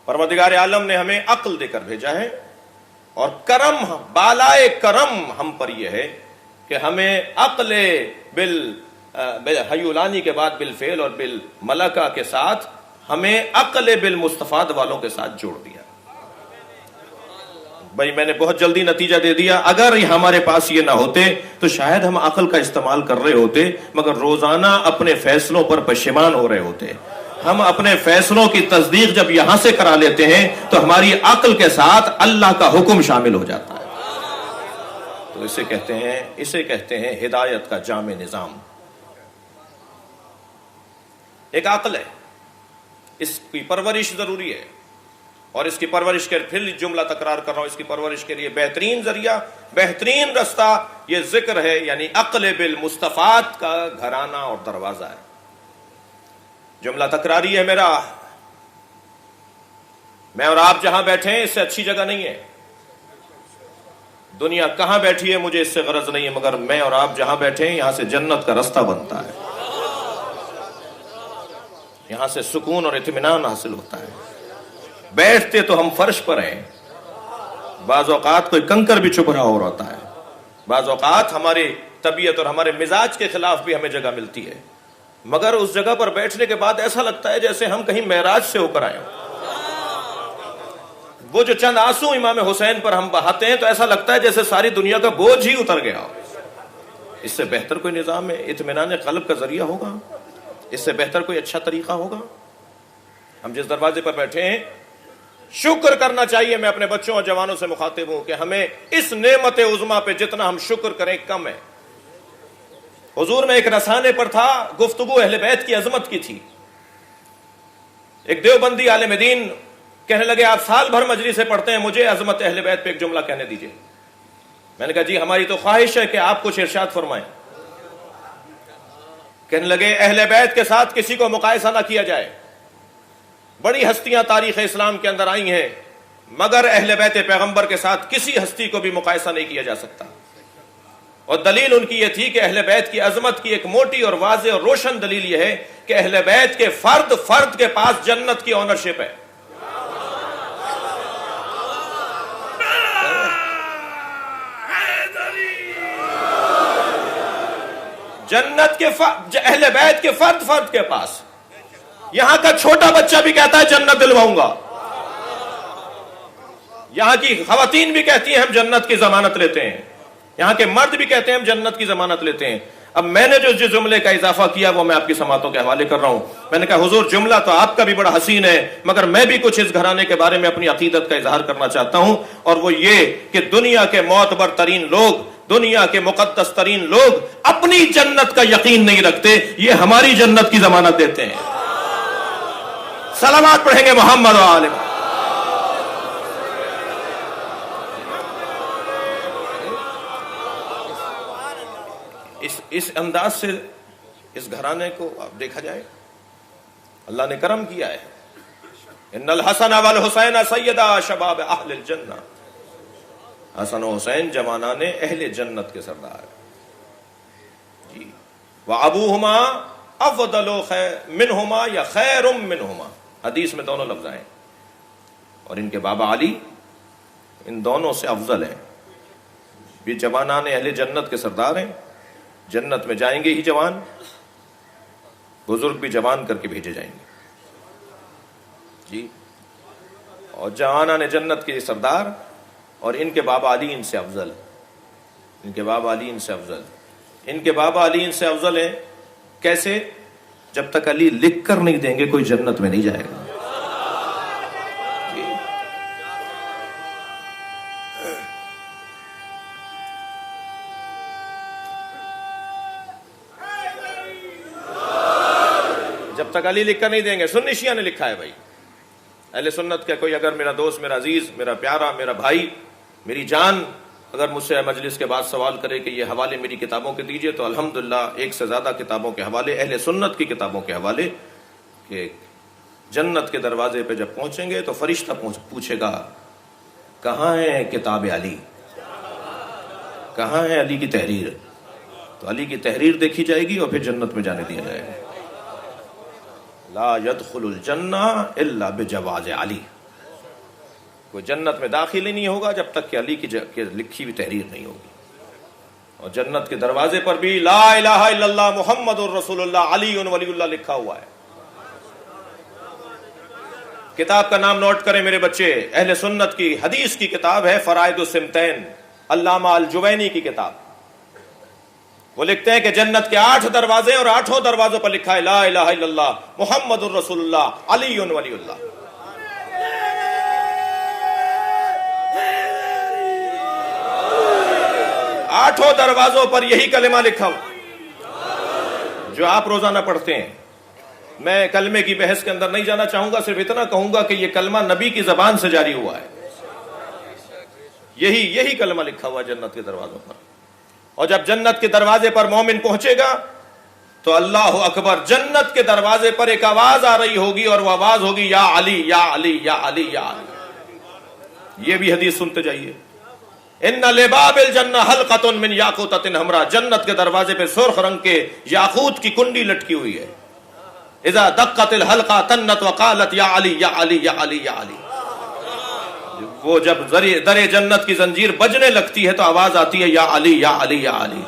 پروردگار عالم نے ہمیں عقل دے کر بھیجا ہے، اور کرم، بالائے کرم ہم پر یہ ہے کہ ہمیں عقل حیولانی کے بعد بالفعل اور بالملکہ کے ساتھ ہمیں عقل بالمستفاد والوں کے ساتھ جوڑ دیا۔ بھائی میں نے بہت جلدی نتیجہ دے دیا، اگر ہمارے پاس یہ نہ ہوتے تو شاید ہم عقل کا استعمال کر رہے ہوتے، مگر روزانہ اپنے فیصلوں پر پشیمان ہو رہے ہوتے۔ ہم اپنے فیصلوں کی تصدیق جب یہاں سے کرا لیتے ہیں تو ہماری عقل کے ساتھ اللہ کا حکم شامل ہو جاتا ہے۔ تو اسے کہتے ہیں ہدایت کا جامع نظام۔ ایک عقل ہے، اس کی پرورش ضروری ہے، اور اس کی پرورش کے پھر جملہ تکرار کر رہا ہوں، اس کی پرورش کے لیے بہترین ذریعہ، بہترین رستہ یہ ذکر ہے، یعنی عقل بالمستفاد کا گھرانہ اور دروازہ ہے۔ جملہ تکراری ہے میرا، میں اور آپ جہاں بیٹھے ہیں اس سے اچھی جگہ نہیں ہے، دنیا کہاں بیٹھی ہے مجھے اس سے غرض نہیں ہے، مگر میں اور آپ جہاں بیٹھے ہیں یہاں سے جنت کا رستہ بنتا ہے، یہاں سے سکون اور اطمینان حاصل ہوتا ہے۔ بیٹھتے تو ہم فرش پر ہیں، بعض اوقات کوئی کنکر بھی چبھ رہا ہو رہتا ہے، بعض اوقات ہماری طبیعت اور ہمارے مزاج کے خلاف بھی ہمیں جگہ ملتی ہے، مگر اس جگہ پر بیٹھنے کے بعد ایسا لگتا ہے جیسے ہم کہیں معراج سے ہو کر آئے ہوں۔ وہ جو چند آنسو امام حسین پر ہم بہاتے ہیں تو ایسا لگتا ہے جیسے ساری دنیا کا بوجھ ہی اتر گیا ہو۔ اس سے بہتر کوئی نظام ہے، اطمینان قلب کا ذریعہ ہوگا، اس سے بہتر کوئی اچھا طریقہ ہوگا؟ ہم جس دروازے پر بیٹھے ہیں شکر کرنا چاہیے۔ میں اپنے بچوں اور جوانوں سے مخاطب ہوں کہ ہمیں اس نعمت عظمیٰ پہ جتنا ہم شکر کریں کم ہے۔ حضور میں ایک رسانے پر تھا، گفتگو اہل بیت کی عظمت کی تھی۔ ایک دیوبندی عالم دین کہنے لگے آپ سال بھر مجلسیں پڑھتے ہیں، مجھے عظمت اہل بیت پہ ایک جملہ کہنے دیجئے۔ میں نے کہا جی ہماری تو خواہش ہے کہ آپ کچھ ارشاد فرمائیں۔ کہنے لگے اہل بیت کے ساتھ کسی کو مقایسہ نہ کیا جائے، بڑی ہستیاں تاریخ اسلام کے اندر آئی ہیں، مگر اہل بیت پیغمبر کے ساتھ کسی ہستی کو بھی مقایسہ نہیں کیا جا سکتا۔ اور دلیل ان کی یہ تھی کہ اہل بیت کی عظمت کی ایک موٹی اور واضح اور روشن دلیل یہ ہے کہ اہل بیت کے فرد فرد کے پاس جنت کی اونرشپ ہے۔ جنت کے اہل بیت کے فرد فرد کے پاس، یہاں کا چھوٹا بچہ بھی کہتا ہے جنت دلواؤں گا، یہاں کی خواتین بھی کہتی ہیں ہم جنت کی ضمانت لیتے ہیں، یہاں کے مرد بھی کہتے ہیں ہم جنت کی ضمانت لیتے ہیں۔ اب میں نے جو جملے کا اضافہ کیا وہ میں آپ کی سماعتوں کے حوالے کر رہا ہوں۔ میں نے کہا حضور جملہ تو آپ کا بھی بڑا حسین ہے، مگر میں بھی کچھ اس گھرانے کے بارے میں اپنی عقیدت کا اظہار کرنا چاہتا ہوں، اور وہ یہ کہ دنیا کے معتبر ترین لوگ، دنیا کے مقدس ترین لوگ اپنی جنت کا یقین نہیں رکھتے، یہ ہماری جنت کی ضمانت دیتے ہیں۔ سلامات پڑھیں گے محمد و آل محمد۔ اس انداز سے اس گھرانے کو آپ دیکھا جائے، اللہ نے کرم کیا ہے۔ ان الحسن والحسین سیدا شباب اہل الجنہ، حسن و حسین جوانان اہل جنت کے سردار جی۔ وابوہما افضل منہما یا خیر منہما، حدیث میں دونوں لفظ آئے، اور ان کے بابا علی ان دونوں سے افضل ہیں، بھی جوانان اہل جنت کے سردار ہیں۔ جنت میں جائیں گے ہی جوان، بزرگ بھی جوان کر کے بھیجے جائیں گے جی، اور جوانان جنت کے سردار، اور ان کے بابا علی ان سے افضل، ان کے بابا علی ان سے افضل، ان کے بابا علی ان سے افضل ہیں۔ کیسے؟ جب تک علی لکھ کر نہیں دیں گے کوئی جنت میں نہیں جائے گا جی۔ جب تک علی لکھ کر نہیں دیں گے، سنی شیعہ نے لکھا ہے بھائی، اہل سنت کا کوئی اگر میرا دوست، میرا عزیز، میرا پیارا، میرا بھائی، میری جان اگر مجھ سے مجلس کے بعد سوال کرے کہ یہ حوالے میری کتابوں کے دیجئے، تو الحمدللہ ایک سے زیادہ کتابوں کے حوالے، اہل سنت کی کتابوں کے حوالے، کہ جنت کے دروازے پہ جب پہنچیں گے تو فرشتہ پوچھے گا کہاں ہے کتاب علی، کہاں ہے علی کی تحریر؟ تو علی کی تحریر دیکھی جائے گی اور پھر جنت میں جانے دیا جائے گا۔ لا يدخل الجنہ الا بجواز علی، کوئی جنت میں داخل ہی نہیں ہوگا جب تک کہ علی کی لکھی ہوئی تحریر نہیں ہوگی۔ اور جنت کے دروازے پر بھی لا الہ الا اللہ محمد الرسول اللہ علی ولی اللہ لکھا ہوا ہے۔ کتاب کا نام نوٹ کریں میرے بچے، اہل سنت کی حدیث کی کتاب ہے فرائض السمتین، علامہ الجوینی کی کتاب۔ وہ لکھتے ہیں کہ جنت کے 8 دروازے، اور 8 دروازوں پر لکھا ہے لا الہ الا اللہ محمد الرسول اللہ علی ولی اللہ۔ 8 دروازوں پر یہی کلمہ لکھا ہو جو آپ روزانہ پڑھتے ہیں۔ میں کلمے کی بحث کے اندر نہیں جانا چاہوں گا، صرف اتنا کہوں گا کہ یہ کلمہ نبی کی زبان سے جاری ہوا ہے، یہی کلمہ لکھا ہوا جنت کے دروازوں پر۔ اور جب جنت کے دروازے پر مومن پہنچے گا تو اللہ اکبر، جنت کے دروازے پر ایک آواز آ رہی ہوگی، اور وہ آواز ہوگی یا علی یا علی یا علی یا علی۔ یہ بھی حدیث سنتے جائیے، ان لباب الجنہ حلقۃ من یاقوتۃ حمراء، جنت کے دروازے پہ سرخ رنگ کے یاقوت کی کنڈی لٹکی ہوئی ہے۔ اذا دقت الحلقہ تنت وقالت یا علی یا علی یا علی یا علی، وہ جب در جنت کی زنجیر بجنے لگتی ہے تو آواز آتی ہے یا علی یا علی یا علی۔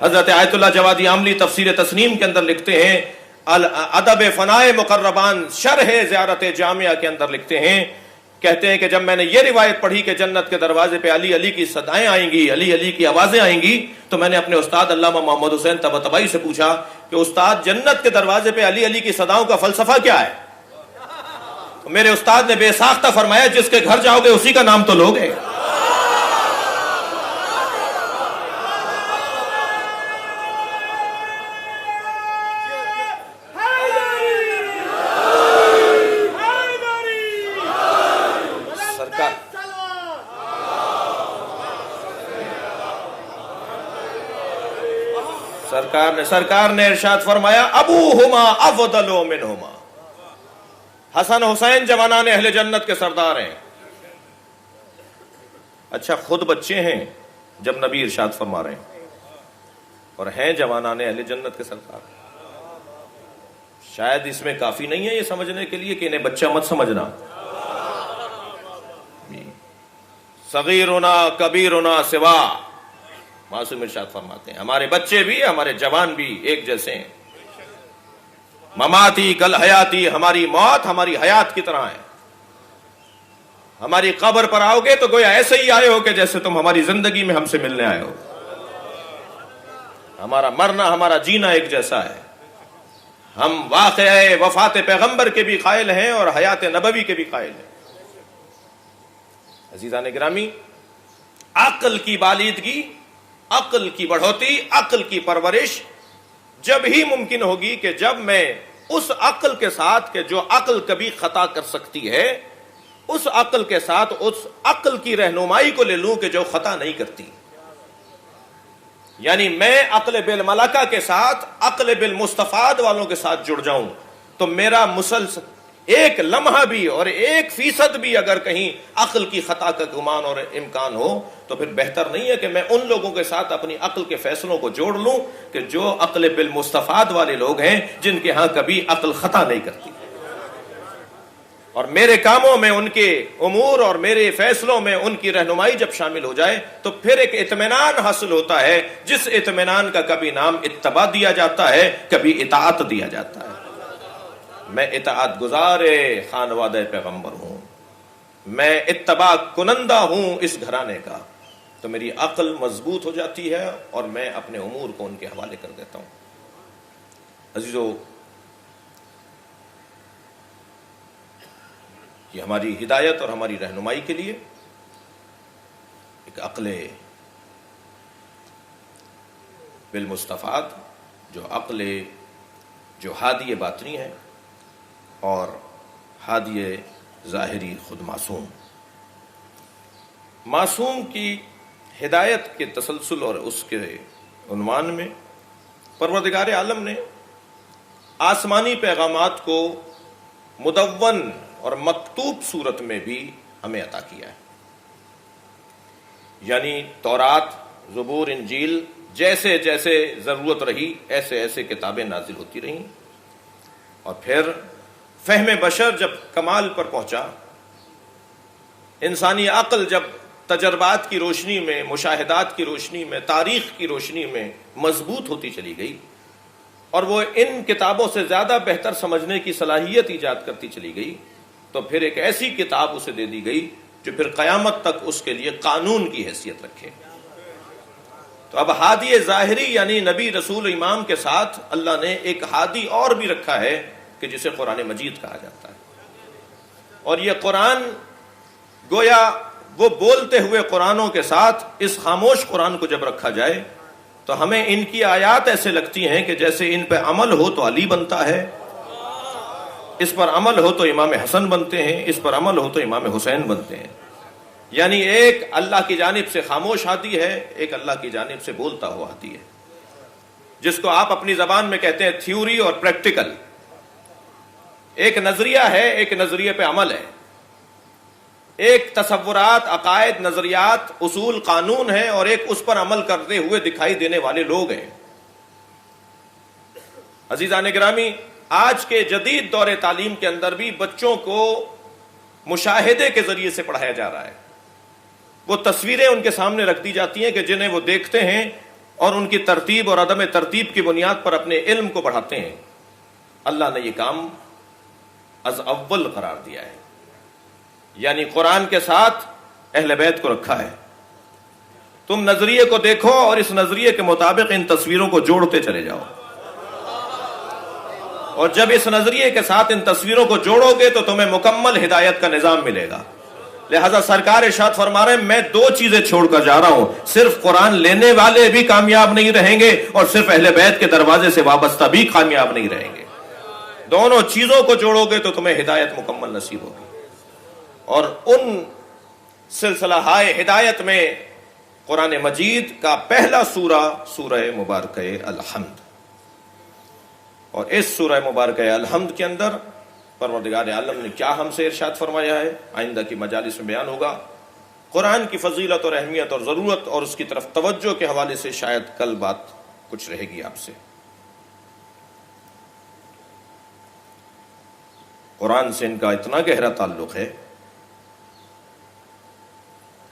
حضرت آیت اللہ جوادی عاملی تفسیر تسنیم کے اندر لکھتے ہیں، ادب فنائے مقربان شرح زیارت جامعہ کے اندر لکھتے ہیں، کہتے ہیں کہ جب میں نے یہ روایت پڑھی کہ جنت کے دروازے پہ علی علی کی صدائیں آئیں گی، علی علی کی آوازیں آئیں گی، تو میں نے اپنے استاد علامہ محمد حسین طباطبائی سے پوچھا کہ استاد جنت کے دروازے پہ علی علی کی صداؤں کا فلسفہ کیا ہے؟ تو میرے استاد نے بے ساختہ فرمایا جس کے گھر جاؤ گے اسی کا نام تو لوگے۔ سرکار نے ارشاد فرمایا ابوہما افضل منہما، حسن حسین جوانان اہل جنت کے سردار ہیں۔ اچھا خود بچے ہیں جب نبی ارشاد فرما رہے ہیں اور ہیں جوانان اہل جنت کے سردار، شاید اس میں کافی نہیں ہے یہ سمجھنے کے لیے کہ انہیں بچہ مت سمجھنا۔ صغیرنا کبیرنا سوا، معصوم ارشاد فرماتے ہیں ہمارے بچے بھی ہمارے جوان بھی ایک جیسے ہیں۔ مماتی کل حیاتی، ہماری موت ہماری حیات کی طرح ہے۔ ہماری قبر پر آؤ گے تو گویا ایسے ہی آئے ہو کہ جیسے تم ہماری زندگی میں ہم سے ملنے آئے ہو۔ ہمارا مرنا ہمارا جینا ایک جیسا ہے۔ ہم واقعہ وفات پیغمبر کے بھی قائل ہیں اور حیات نبوی کے بھی قائل ہیں۔ عزیزان گرامی، عقل کی بالیدگی، عقل کی بڑھوتی، عقل کی پرورش جب ہی ممکن ہوگی کہ جب میں اس عقل کے ساتھ کہ جو عقل کبھی خطا کر سکتی ہے، اس عقل کے ساتھ اس عقل کی رہنمائی کو لے لوں کہ جو خطا نہیں کرتی۔ یعنی میں عقل بالملکہ کے ساتھ عقل بالمستفاد والوں کے ساتھ جڑ جاؤں تو میرا مسلسل ایک لمحہ بھی اور 1% بھی اگر کہیں عقل کی خطا کا گمان اور امکان ہو تو پھر بہتر نہیں ہے کہ میں ان لوگوں کے ساتھ اپنی عقل کے فیصلوں کو جوڑ لوں کہ جو عقل بالمستفاد والے لوگ ہیں، جن کے ہاں کبھی عقل خطا نہیں کرتی، اور میرے کاموں میں ان کے امور اور میرے فیصلوں میں ان کی رہنمائی جب شامل ہو جائے تو پھر ایک اطمینان حاصل ہوتا ہے، جس اطمینان کا کبھی نام اتباع دیا جاتا ہے، کبھی اطاعت دیا جاتا ہے۔ میں اطاعت گزار خانوادہ پیغمبر ہوں، میں اتباع کنندہ ہوں اس گھرانے کا، تو میری عقل مضبوط ہو جاتی ہے اور میں اپنے امور کو ان کے حوالے کر دیتا ہوں۔ عزیزو، یہ ہماری ہدایت اور ہماری رہنمائی کے لیے ایک عقل بالمستفاد، جو ہادی باطنی ہے اور ہادی ظاہری خود معصوم کی ہدایت کے تسلسل اور اس کے عنوان میں پروردگار عالم نے آسمانی پیغامات کو مدون اور مکتوب صورت میں بھی ہمیں عطا کیا ہے۔ یعنی تورات، زبور، انجیل جیسے جیسے ضرورت رہی ایسے ایسے کتابیں نازل ہوتی رہیں، اور پھر فہم بشر جب کمال پر پہنچا، انسانی عقل جب تجربات کی روشنی میں، مشاہدات کی روشنی میں، تاریخ کی روشنی میں مضبوط ہوتی چلی گئی اور وہ ان کتابوں سے زیادہ بہتر سمجھنے کی صلاحیت ایجاد کرتی چلی گئی، تو پھر ایک ایسی کتاب اسے دے دی گئی جو پھر قیامت تک اس کے لیے قانون کی حیثیت رکھے۔ تو اب ہادی ظاہری یعنی نبی، رسول، امام کے ساتھ اللہ نے ایک ہادی اور بھی رکھا ہے کہ جسے قرآن مجید کہا جاتا ہے، اور یہ قرآن گویا وہ بولتے ہوئے قرآنوں کے ساتھ اس خاموش قرآن کو جب رکھا جائے تو ہمیں ان کی آیات ایسے لگتی ہیں کہ جیسے ان پہ عمل ہو تو علی بنتا ہے، اس پر عمل ہو تو امام حسن بنتے ہیں، اس پر عمل ہو تو امام حسین بنتے ہیں۔ یعنی ایک اللہ کی جانب سے خاموش ہادی ہے، ایک اللہ کی جانب سے بولتا ہوا ہادی ہے، جس کو آپ اپنی زبان میں کہتے ہیں تھیوری اور پریکٹیکل۔ ایک نظریہ ہے، ایک نظریے پہ عمل ہے، ایک تصورات، عقائد، نظریات، اصول، قانون ہے، اور ایک اس پر عمل کرتے ہوئے دکھائی دینے والے لوگ ہیں۔ عزیزان گرامی، آج کے جدید دور تعلیم کے اندر بھی بچوں کو مشاہدے کے ذریعے سے پڑھایا جا رہا ہے۔ وہ تصویریں ان کے سامنے رکھ دی جاتی ہیں کہ جنہیں وہ دیکھتے ہیں اور ان کی ترتیب اور عدم ترتیب کی بنیاد پر اپنے علم کو بڑھاتے ہیں۔ اللہ نے یہ کام از اول قرار دیا ہے، یعنی قرآن کے ساتھ اہل بیت کو رکھا ہے۔ تم نظریے کو دیکھو اور اس نظریے کے مطابق ان تصویروں کو جوڑتے چلے جاؤ، اور جب اس نظریے کے ساتھ ان تصویروں کو جوڑو گے تو تمہیں مکمل ہدایت کا نظام ملے گا۔ لہذا سرکار ارشاد فرما رہے ہیں میں 2 چیزیں چھوڑ کر جا رہا ہوں، صرف قرآن لینے والے بھی کامیاب نہیں رہیں گے اور صرف اہل بیت کے دروازے سے وابستہ بھی کامیاب نہیں رہیں گے۔ دونوں چیزوں کو جوڑو گے تو تمہیں ہدایت مکمل نصیب ہوگی، اور ان سلسلہ ہائے ہدایت میں قرآن مجید کا پہلا سورہ سورہ مبارکہ الحمد، اور اس سورہ مبارکہ الحمد کے اندر پروردگار عالم نے کیا ہم سے ارشاد فرمایا ہے، آئندہ کی مجالس میں بیان ہوگا۔ قرآن کی فضیلت اور اہمیت اور ضرورت اور اس کی طرف توجہ کے حوالے سے شاید کل بات کچھ رہے گی آپ سے۔ قرآن سے ان کا اتنا گہرا تعلق ہے،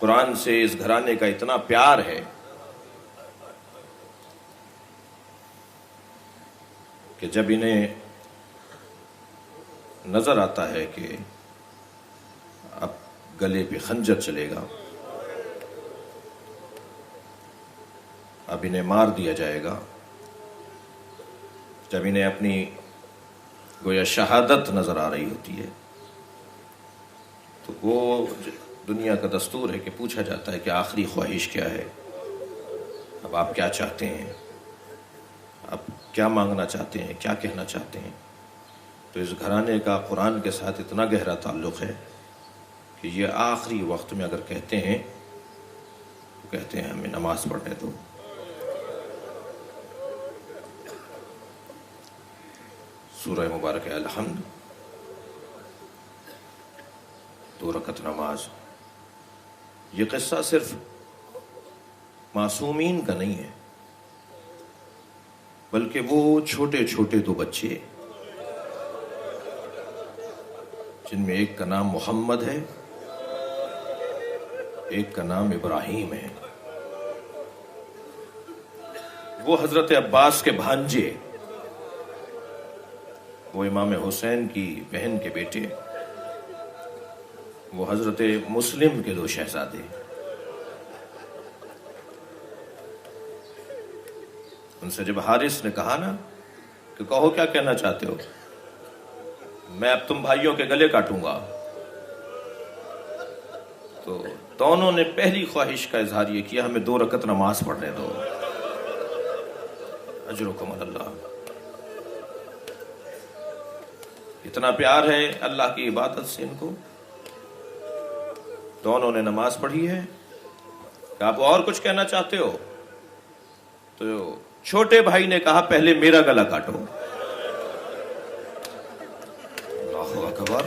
قرآن سے اس گھرانے کا اتنا پیار ہے کہ جب انہیں نظر آتا ہے کہ اب گلے پہ خنجر چلے گا، اب انہیں مار دیا جائے گا، جب انہیں اپنی گویا شہادت نظر آ رہی ہوتی ہے، تو وہ دنیا کا دستور ہے کہ پوچھا جاتا ہے کہ آخری خواہش کیا ہے، اب آپ کیا چاہتے ہیں، اب کیا مانگنا چاہتے ہیں، کیا کہنا چاہتے ہیں۔ تو اس گھرانے کا قرآن کے ساتھ اتنا گہرا تعلق ہے کہ یہ آخری وقت میں اگر کہتے ہیں تو کہتے ہیں ہمیں نماز پڑھنے دو۔ سورہ مبارکہ الحمد، 2 رکعت نماز۔ یہ قصہ صرف معصومین کا نہیں ہے، بلکہ وہ چھوٹے چھوٹے 2 بچے جن میں ایک کا نام محمد ہے، ایک کا نام ابراہیم ہے، وہ حضرت عباس کے بھانجے، وہ امام حسین کی بہن کے بیٹے، وہ حضرت مسلم کے 2 شہزادے۔ ان سے جب حارث نے کہا نا کہ کہو کیا کہنا چاہتے ہو، میں اب تم بھائیوں کے گلے کاٹوں گا، تو دونوں نے پہلی خواہش کا اظہار یہ کیا ہمیں 2 رکعت نماز پڑھنے دو۔ اجرکم اللہ، اتنا پیار ہے اللہ کی عبادت سے ان کو۔ دونوں نے نماز پڑھی ہے کہ آپ اور کچھ کہنا چاہتے ہو، تو چھوٹے بھائی نے کہا پہلے میرا گلا کاٹو۔ اللہ اکبر۔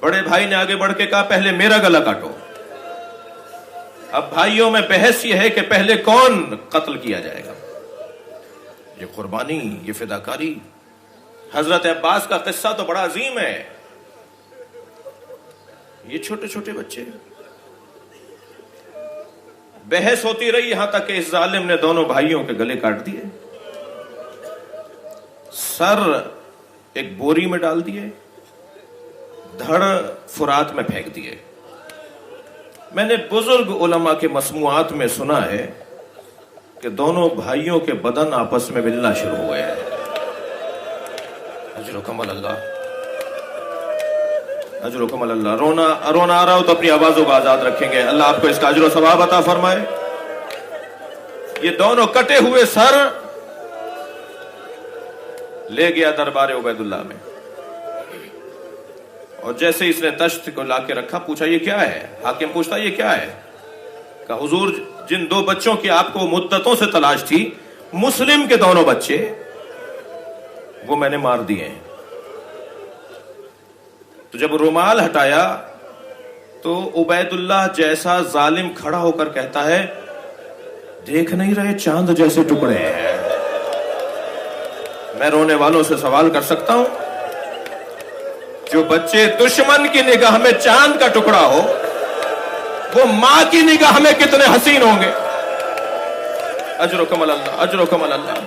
بڑے بھائی نے آگے بڑھ کے کہا پہلے میرا گلا کاٹو۔ اب بھائیوں میں بحث یہ ہے کہ پہلے کون قتل کیا جائے گا۔ یہ قربانی، یہ فداکاری، حضرت عباس کا قصہ تو بڑا عظیم ہے۔ یہ چھوٹے چھوٹے بچے، بحث ہوتی رہی یہاں تک کہ اس ظالم نے دونوں بھائیوں کے گلے کاٹ دیے، سر ایک بوری میں ڈال دیے، دھڑ فرات میں پھینک دیے۔ میں نے بزرگ علماء کے مسموعات میں سنا ہے کہ دونوں بھائیوں کے بدن آپس میں ملنا شروع ہوئے ہیں۔ اجرکم اللہ، اجرکم اللہ۔ رونا آ رہا ہو تو اپنی آوازوں کو آزاد رکھیں گے، اللہ آپ کو اس کا اجر و ثواب عطا فرمائے۔ یہ دونوں کٹے ہوئے سر لے گیا دربار عبید اللہ میں، اور جیسے اس نے تشت کو لا کے رکھا، پوچھا یہ کیا ہے؟ حاکم پوچھتا یہ کیا ہے؟ کہ حضور جن 2 بچوں کی آپ کو مدتوں سے تلاش تھی، مسلم کے دونوں بچے، وہ میں نے مار دیے ہیں۔ تو جب رومال ہٹایا تو عبید اللہ جیسا ظالم کھڑا ہو کر کہتا ہے دیکھ نہیں رہے چاند جیسے ٹکڑے ہیں۔ میں رونے والوں سے سوال کر سکتا ہوں، جو بچے دشمن کی نگاہ میں چاند کا ٹکڑا ہو، وہ ماں کی نگاہ میں کتنے حسین ہوں گے۔ اجرکم اللہ، اجرکم اللہ۔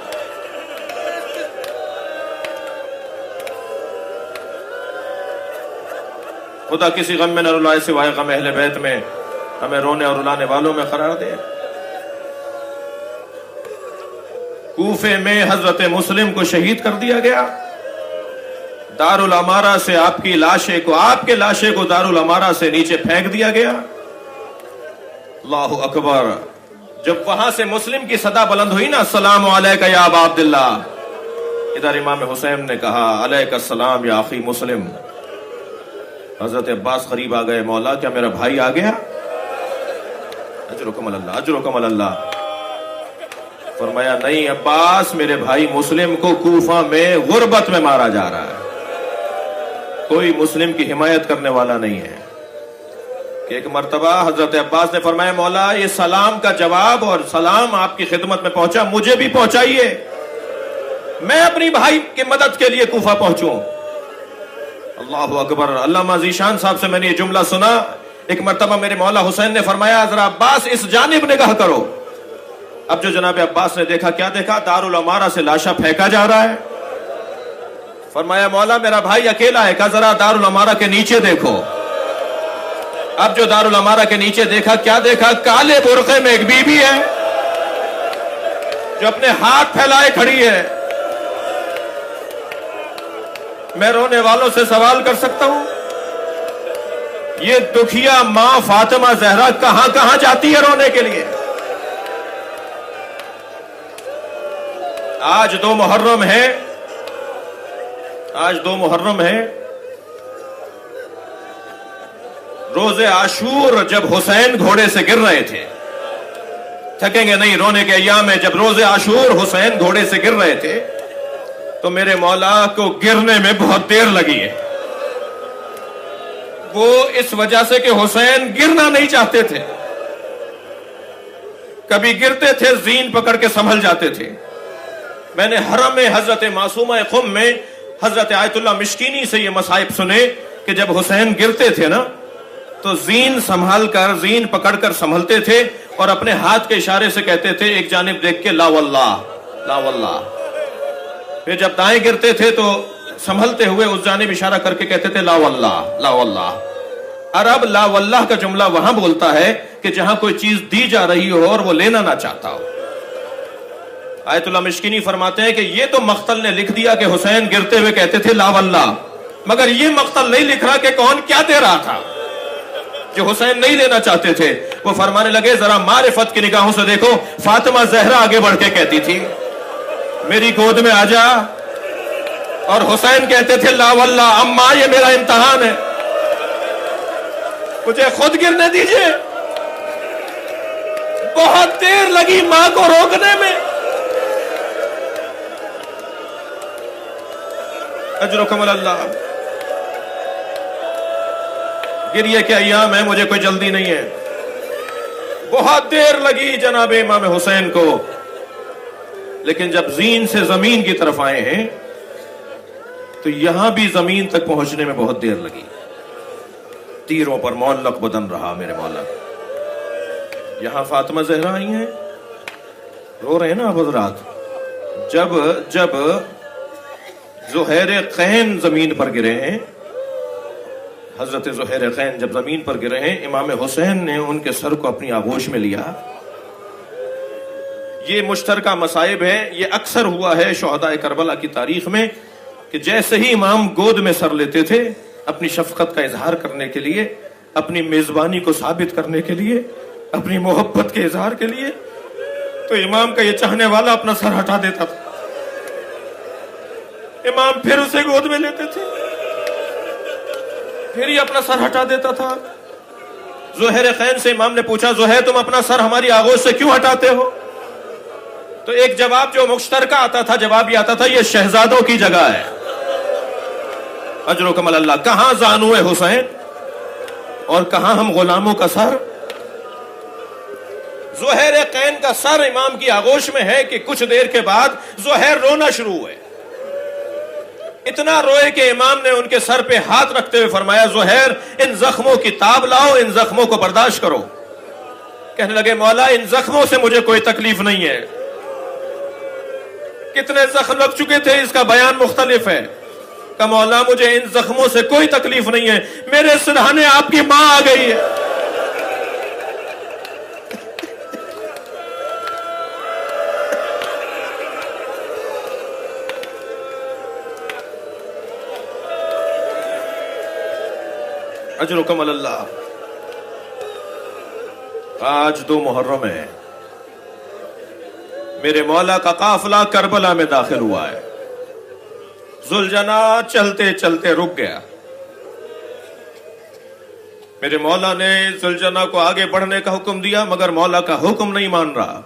خدا کسی غم میں نہ رلائے سوائے غم اہل بیت میں، ہمیں رونے اور رلانے والوں میں قرار دے۔ کوفے میں حضرت مسلم کو شہید کر دیا گیا، دارالامارہ سے آپ کے لاشے کو دارالامارہ سے نیچے پھینک دیا گیا۔ اللہ اکبر۔ جب وہاں سے مسلم کی صدا بلند ہوئی نا، السلام علیکہ یا ابا عبداللہ، ادھر امام حسین نے کہا علیکہ السلام یا اخی مسلم۔ حضرت عباس قریب آ گئے، مولا کیا میرا بھائی آ گیا؟ اجرکم اللہ، اجرکم اللہ۔ فرمایا نہیں عباس، میرے بھائی مسلم کو کوفہ میں غربت میں مارا جا رہا ہے، کوئی مسلم کی حمایت کرنے والا نہیں ہے۔ کہ ایک مرتبہ حضرت عباس نے فرمایا مولا یہ سلام کا جواب اور سلام آپ کی خدمت میں پہنچا، مجھے بھی پہنچائیے، میں اپنی بھائی کی مدد کے لیے کوفہ پہنچوں۔ اللہ اکبر۔ علامہ ذیشان صاحب سے میں نے یہ جملہ سنا، ایک مرتبہ میرے مولا حسین نے فرمایا ذرا عباس اس جانب نگاہ کرو۔ اب جو جناب عباس نے دیکھا، کیا دیکھا؟ دارالعمارہ سے لاشا پھینکا جا رہا ہے۔ فرمایا مولا میرا بھائی اکیلا ہے، کہا ذرا دارالعمارہ کے نیچے دیکھو۔ اب جو دارالعمارہ کے نیچے دیکھا، کیا دیکھا؟ کالے برقعے میں ایک بی بی ہے جو اپنے ہاتھ پھیلائے کھڑی ہے۔ میں رونے والوں سے سوال کر سکتا ہوں، یہ دکھیا ماں فاطمہ زہرا کہاں کہاں جاتی ہے رونے کے لیے؟ آج 2 محرم ہے، آج 2 محرم ہے، روز عاشور جب حسین گھوڑے سے گر رہے تھے، تھکیں گے نہیں رونے کے ایام میں، جب روز عاشور حسین گھوڑے سے گر رہے تھے تو میرے مولا کو گرنے میں بہت دیر لگی ہے۔ وہ اس وجہ سے کہ حسین گرنا نہیں چاہتے تھے، کبھی گرتے تھے زین پکڑ کے سنبھل جاتے تھے۔ میں نے حرم حضرت معصومہ قم میں حضرت آیت اللہ مشکینی سے یہ مصائب سنے کہ جب حسین گرتے تھے نا تو زین سنبھال کر، زین پکڑ کر سنبھلتے تھے اور اپنے ہاتھ کے اشارے سے کہتے تھے ایک جانب دیکھ کے لا واللہ لا واللہ۔ پھر جب دائیں گرتے تھے تو سنبھلتے ہوئے اس جانب اشارہ کر کے کہتے تھے لا واللہ لا واللہ۔ عرب لا واللہ کا جملہ وہاں بولتا ہے کہ جہاں کوئی چیز دی جا رہی ہو اور وہ لینا نہ چاہتا ہو۔ آیت اللہ مشکینی فرماتے ہیں کہ یہ تو مقتل نے لکھ دیا کہ حسین گرتے ہوئے کہتے تھے لا واللہ، مگر یہ مقتل نہیں لکھ رہا کہ کون کیا دے رہا تھا جو حسین نہیں لینا چاہتے تھے۔ وہ فرمانے لگے ذرا معرفت کی نگاہوں سے دیکھو، فاطمہ زہرا آگے بڑھ کے کہتی تھی میری گود میں آ جا، اور حسین کہتے تھے لا واللہ اماں یہ میرا امتحان ہے، مجھے خود گرنے دیجئے۔ بہت دیر لگی ماں کو روکنے میں۔ اجرکم اللہ۔ گریے کے ایام ہے، مجھے کوئی جلدی نہیں ہے۔ بہت دیر لگی جناب امام حسین کو، لیکن جب زین سے زمین کی طرف آئے ہیں تو یہاں بھی زمین تک پہنچنے میں بہت دیر لگی۔ تیروں پر معلق بدن رہا میرے مولا۔ یہاں فاطمہ زہرا آئی ہیں، رو رہے ہیں نا حضرات۔ جب زہیر قین زمین پر گرے ہیں، حضرت زہیر قین جب زمین پر گرے ہیں، امام حسین نے ان کے سر کو اپنی آغوش میں لیا۔ یہ مشترکہ مصائب ہے، یہ اکثر ہوا ہے شہداء کربلا کی تاریخ میں کہ جیسے ہی امام گود میں سر لیتے تھے اپنی شفقت کا اظہار کرنے کے لیے، اپنی میزبانی کو ثابت کرنے کے لیے، اپنی محبت کے اظہار کے لیے، تو امام کا یہ چاہنے والا اپنا سر ہٹا دیتا تھا، امام پھر اسے گود میں لیتے تھے، پھر یہ اپنا سر ہٹا دیتا تھا۔ زہیر قین سے امام نے پوچھا زہیر تم اپنا سر ہماری آغوش سے کیوں ہٹاتے ہو؟ تو ایک جواب جو مشترکہ آتا تھا، جواب یہ آتا تھا یہ شہزادوں کی جگہ ہے۔ اجرکم اللہ۔ کہاں زانو حسین اور کہاں ہم غلاموں کا سر؟ زہیر قین کا سر امام کی آغوش میں ہے کہ کچھ دیر کے بعد زہیر رونا شروع ہوئے، اتنا روئے کہ امام نے ان کے سر پہ ہاتھ رکھتے ہوئے فرمایا زہیر ان زخموں کی تاب لاؤ، ان زخموں کو برداشت کرو۔ کہنے لگے مولا ان زخموں سے مجھے کوئی تکلیف نہیں ہے، کتنے زخم لگ چکے تھے اس کا بیان مختلف ہے۔ کہ مولا مجھے ان زخموں سے کوئی تکلیف نہیں ہے، میرے سرہانے آپ کی ماں آ گئی ہے۔ اجرکم اللہ۔ آج 2 محرم ہے، میرے مولا کا قافلہ کربلا میں داخل ہوا ہے۔ ذوالجناح چلتے چلتے رک گیا، میرے مولا نے زلجنا کو آگے بڑھنے کا حکم دیا مگر مولا کا حکم نہیں مان رہا،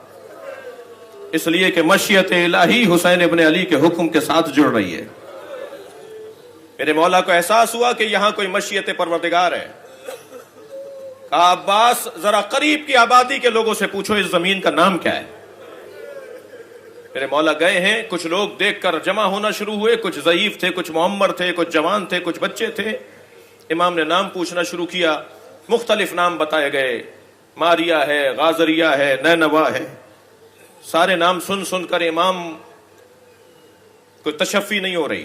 اس لیے کہ مشیت الہی حسین ابن علی کے حکم کے ساتھ جڑ رہی ہے۔ میرے مولا کو احساس ہوا کہ یہاں کوئی مشیت پروردگار ہے۔ کہا عباس ذرا قریب کی آبادی کے لوگوں سے پوچھو اس زمین کا نام کیا ہے۔ میرے مولا گئے ہیں، کچھ لوگ دیکھ کر جمع ہونا شروع ہوئے، کچھ ضعیف تھے، کچھ معمر تھے، کچھ جوان تھے، کچھ بچے تھے۔ امام نے نام پوچھنا شروع کیا، مختلف نام بتائے گئے، ماریا ہے، غازریہ ہے، نینوا ہے۔ سارے نام سن سن کر امام کو تشفی نہیں ہو رہی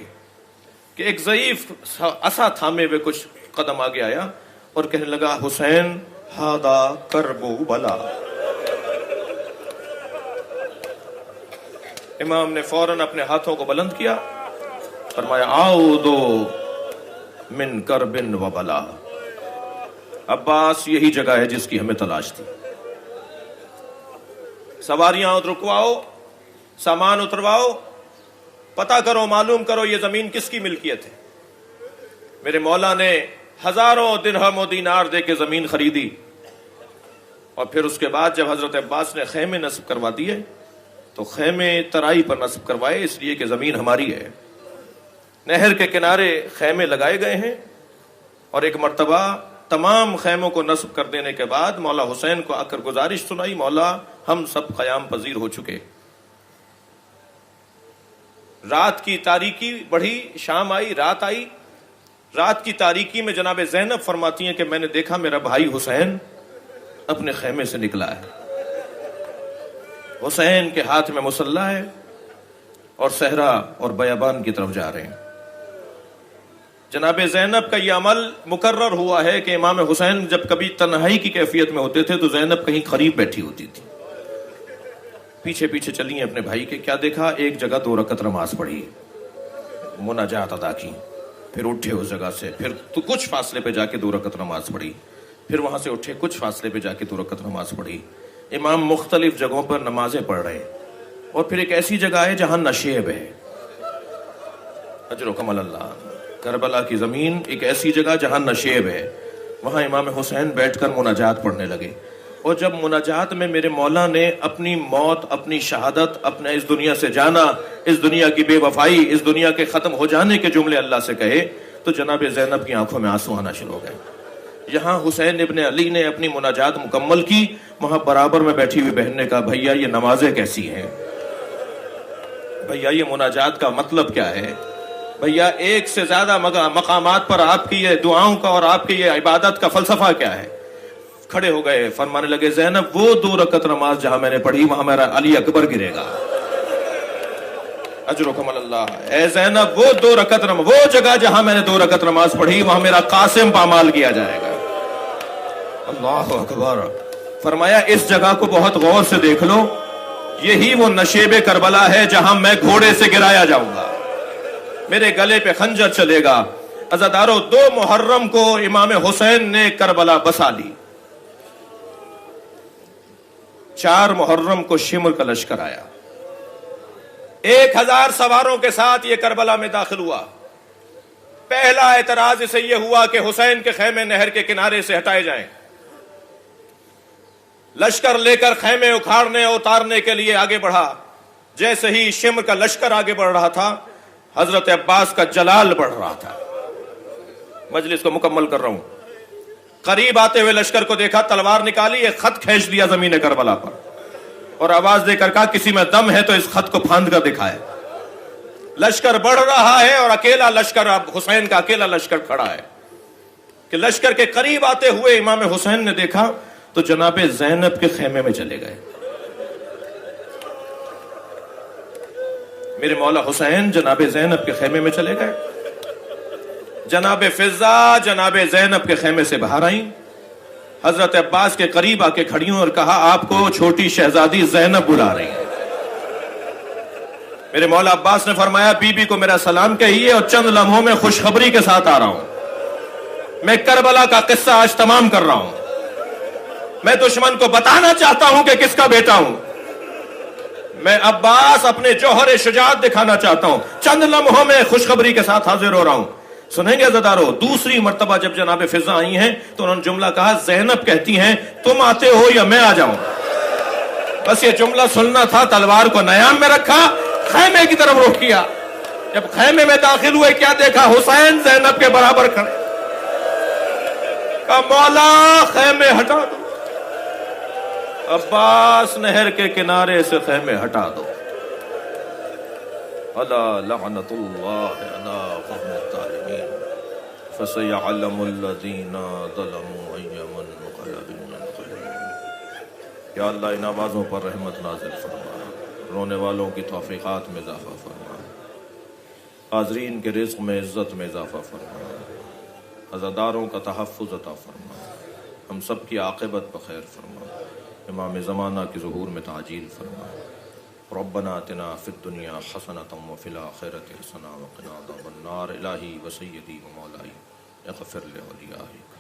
کہ ایک ضعیف عصا تھامے ہوئے کچھ قدم آگے آیا اور کہنے لگا حسین ہادا کربو بلا۔ امام نے فوراً اپنے ہاتھوں کو بلند کیا، فرمایا آؤدو من کربن و بلا۔ عباس یہی جگہ ہے جس کی ہمیں تلاش تھی، سواریاں رکواؤ، سامان اترواؤ، پتہ کرو، معلوم کرو یہ زمین کس کی ملکیت ہے۔ میرے مولا نے ہزاروں درہم و دینار دے کے زمین خریدی، اور پھر اس کے بعد جب حضرت عباس نے خیمے نصب کروا دیے تو خیمے ترائی پر نصب کروائے، اس لیے کہ زمین ہماری ہے۔ نہر کے کنارے خیمے لگائے گئے ہیں، اور ایک مرتبہ تمام خیموں کو نصب کر دینے کے بعد مولا حسین کو آ کر گزارش سنائی، مولا ہم سب قیام پذیر ہو چکے۔ رات کی تاریکی بڑھی، شام آئی، رات آئی۔ رات کی تاریکی میں جناب زینب فرماتی ہیں کہ میں نے دیکھا میرا بھائی حسین اپنے خیمے سے نکلا ہے۔ حسین کے ہاتھ میں مسلح ہے اور صحرا اور بیابان کی طرف جا رہے ہیں۔ جناب زینب کا یہ عمل مقرر ہوا ہے کہ امام حسین جب کبھی تنہائی کی کیفیت میں ہوتے تھے تو زینب کہیں قریب بیٹھی ہوتی تھی، پیچھے پیچھے چلی ہیں اپنے بھائی کے۔ کیا دیکھا؟ ایک جگہ 2 رکعت نماز پڑھی، مناجات ادا کی، پھر اٹھے اس جگہ سے، پھر تو کچھ فاصلے پہ جا کے 2 رکعت نماز پڑھی، پھر وہاں سے اٹھے، کچھ فاصلے پہ جا کے 2 رکعت نماز پڑھی۔ امام مختلف جگہوں پر نمازیں پڑھ رہے ہیں، اور پھر ایک ایسی جگہ ہے جہاں نشیب ہے، اجر کمل اللہ، کربلا کی زمین ایک ایسی جگہ جہاں نشیب ہے، وہاں امام حسین بیٹھ کر مناجات پڑھنے لگے۔ اور جب مناجات میں میرے مولا نے اپنی موت، اپنی شہادت، اپنا اس دنیا سے جانا، اس دنیا کی بے وفائی، اس دنیا کے ختم ہو جانے کے جملے اللہ سے کہے تو جناب زینب کی آنکھوں میں آنسو آنا شروع ہو گئے۔ یہاں حسین ابن علی نے اپنی مناجات مکمل کی، وہاں برابر میں بیٹھی ہوئی بہن نے کہا بھیا یہ نمازیں کیسی ہیں، بھیا یہ مناجات کا مطلب کیا ہے، بھیا ایک سے زیادہ مقامات پر آپ کی یہ دعاؤں کا اور آپ کی یہ عبادت کا فلسفہ کیا ہے۔ کھڑے ہو گئے، فرمانے لگے زینب وہ 2 رکعت نماز جہاں میں نے پڑھی وہاں میرا علی اکبر گرے گا، اجرکم اللہ۔ اے زینب وہ 2 رکعت نماز، وہ جگہ جہاں میں نے 2 رکعت نماز پڑھی وہاں میرا قاسم پامال کیا جائے گا۔ اللہ اکبر۔ فرمایا اس جگہ کو بہت غور سے دیکھ لو، یہی وہ نشیب کربلا ہے جہاں میں گھوڑے سے گرایا جاؤں گا، میرے گلے پہ خنجر چلے گا۔ عزادارو 2 محرم کو امام حسین نے کربلا بسا لی، 4 محرم کو شمر کا لشکر آیا، 1000 سواروں کے ساتھ یہ کربلا میں داخل ہوا۔ پہلا اعتراض اسے یہ ہوا کہ حسین کے خیمے نہر کے کنارے سے ہٹائے جائیں۔ لشکر لے کر خیمے اکھاڑنے اور اتارنے کے لیے آگے بڑھا۔ جیسے ہی شمر کا لشکر آگے بڑھ رہا تھا، حضرت عباس کا جلال بڑھ رہا تھا۔ مجلس کو مکمل کر رہا ہوں۔ قریب آتے ہوئے لشکر کو دیکھا، تلوار نکالی، ایک خط کھینچ دیا زمین کربلا پر، اور آواز دے کر کہا کسی میں دم ہے تو اس خط کو پھاند کر دکھائے۔ لشکر بڑھ رہا ہے اور اکیلا لشکر، اب حسین کا اکیلا لشکر کھڑا ہے کہ لشکر کے قریب آتے ہوئے امام حسین نے دیکھا تو جناب زینب کے خیمے میں چلے گئے۔ میرے مولا حسین جناب زینب کے خیمے میں چلے گئے۔ جناب فضا جناب زینب کے خیمے سے باہر آئیں، حضرت عباس کے قریب آ کے کھڑی ہوں اور کہا آپ کو چھوٹی شہزادی زینب بلا رہی ہیں۔ میرے مولا عباس نے فرمایا بی بی کو میرا سلام کہیے اور چند لمحوں میں خوشخبری کے ساتھ آ رہا ہوں، میں کربلا کا قصہ آج تمام کر رہا ہوں، میں دشمن کو بتانا چاہتا ہوں کہ کس کا بیٹا ہوں، میں عباس اپنے جوہر شجاعت دکھانا چاہتا ہوں، چند لمحوں میں خوشخبری کے ساتھ حاضر ہو رہا ہوں۔ سنیں گے عزادارو، دوسری مرتبہ جب جناب فضا آئی ہیں تو انہوں نے جملہ کہا، زینب کہتی ہیں تم آتے ہو یا میں آ جاؤں؟ بس یہ جملہ سننا تھا، تلوار کو نیام میں رکھا، خیمے کی طرف رخ کیا۔ جب خیمے میں داخل ہوئے کیا دیکھا؟ حسین زینب کے برابر کھڑے۔ کہا مولا خیمے ہٹا دو، عباس نہر کے کنارے سے خیمے ہٹا دو۔ الا لعنت اللہ علی قوم الظالمین فسیعلم الذین ظلموا ای منقلب ینقلبون۔ یا اللہ ان آوازوں پر رحمت نازل فرما، رونے والوں کی توفیقات میں اضافہ فرما، حاضرین کے رزق میں عزت میں اضافہ فرما، عزاداروں کا تحفظ عطا فرما، ہم سب کی عاقبت بخیر فرما، امام زمانہ کی ظہور میں تعجیل فرما۔ ربنا آتنا فی الدنیا حسنۃ وفی الآخرۃ حسنۃ وقنا عذاب النار۔ الہی و سیدی و مولائی اغفر لأولیائک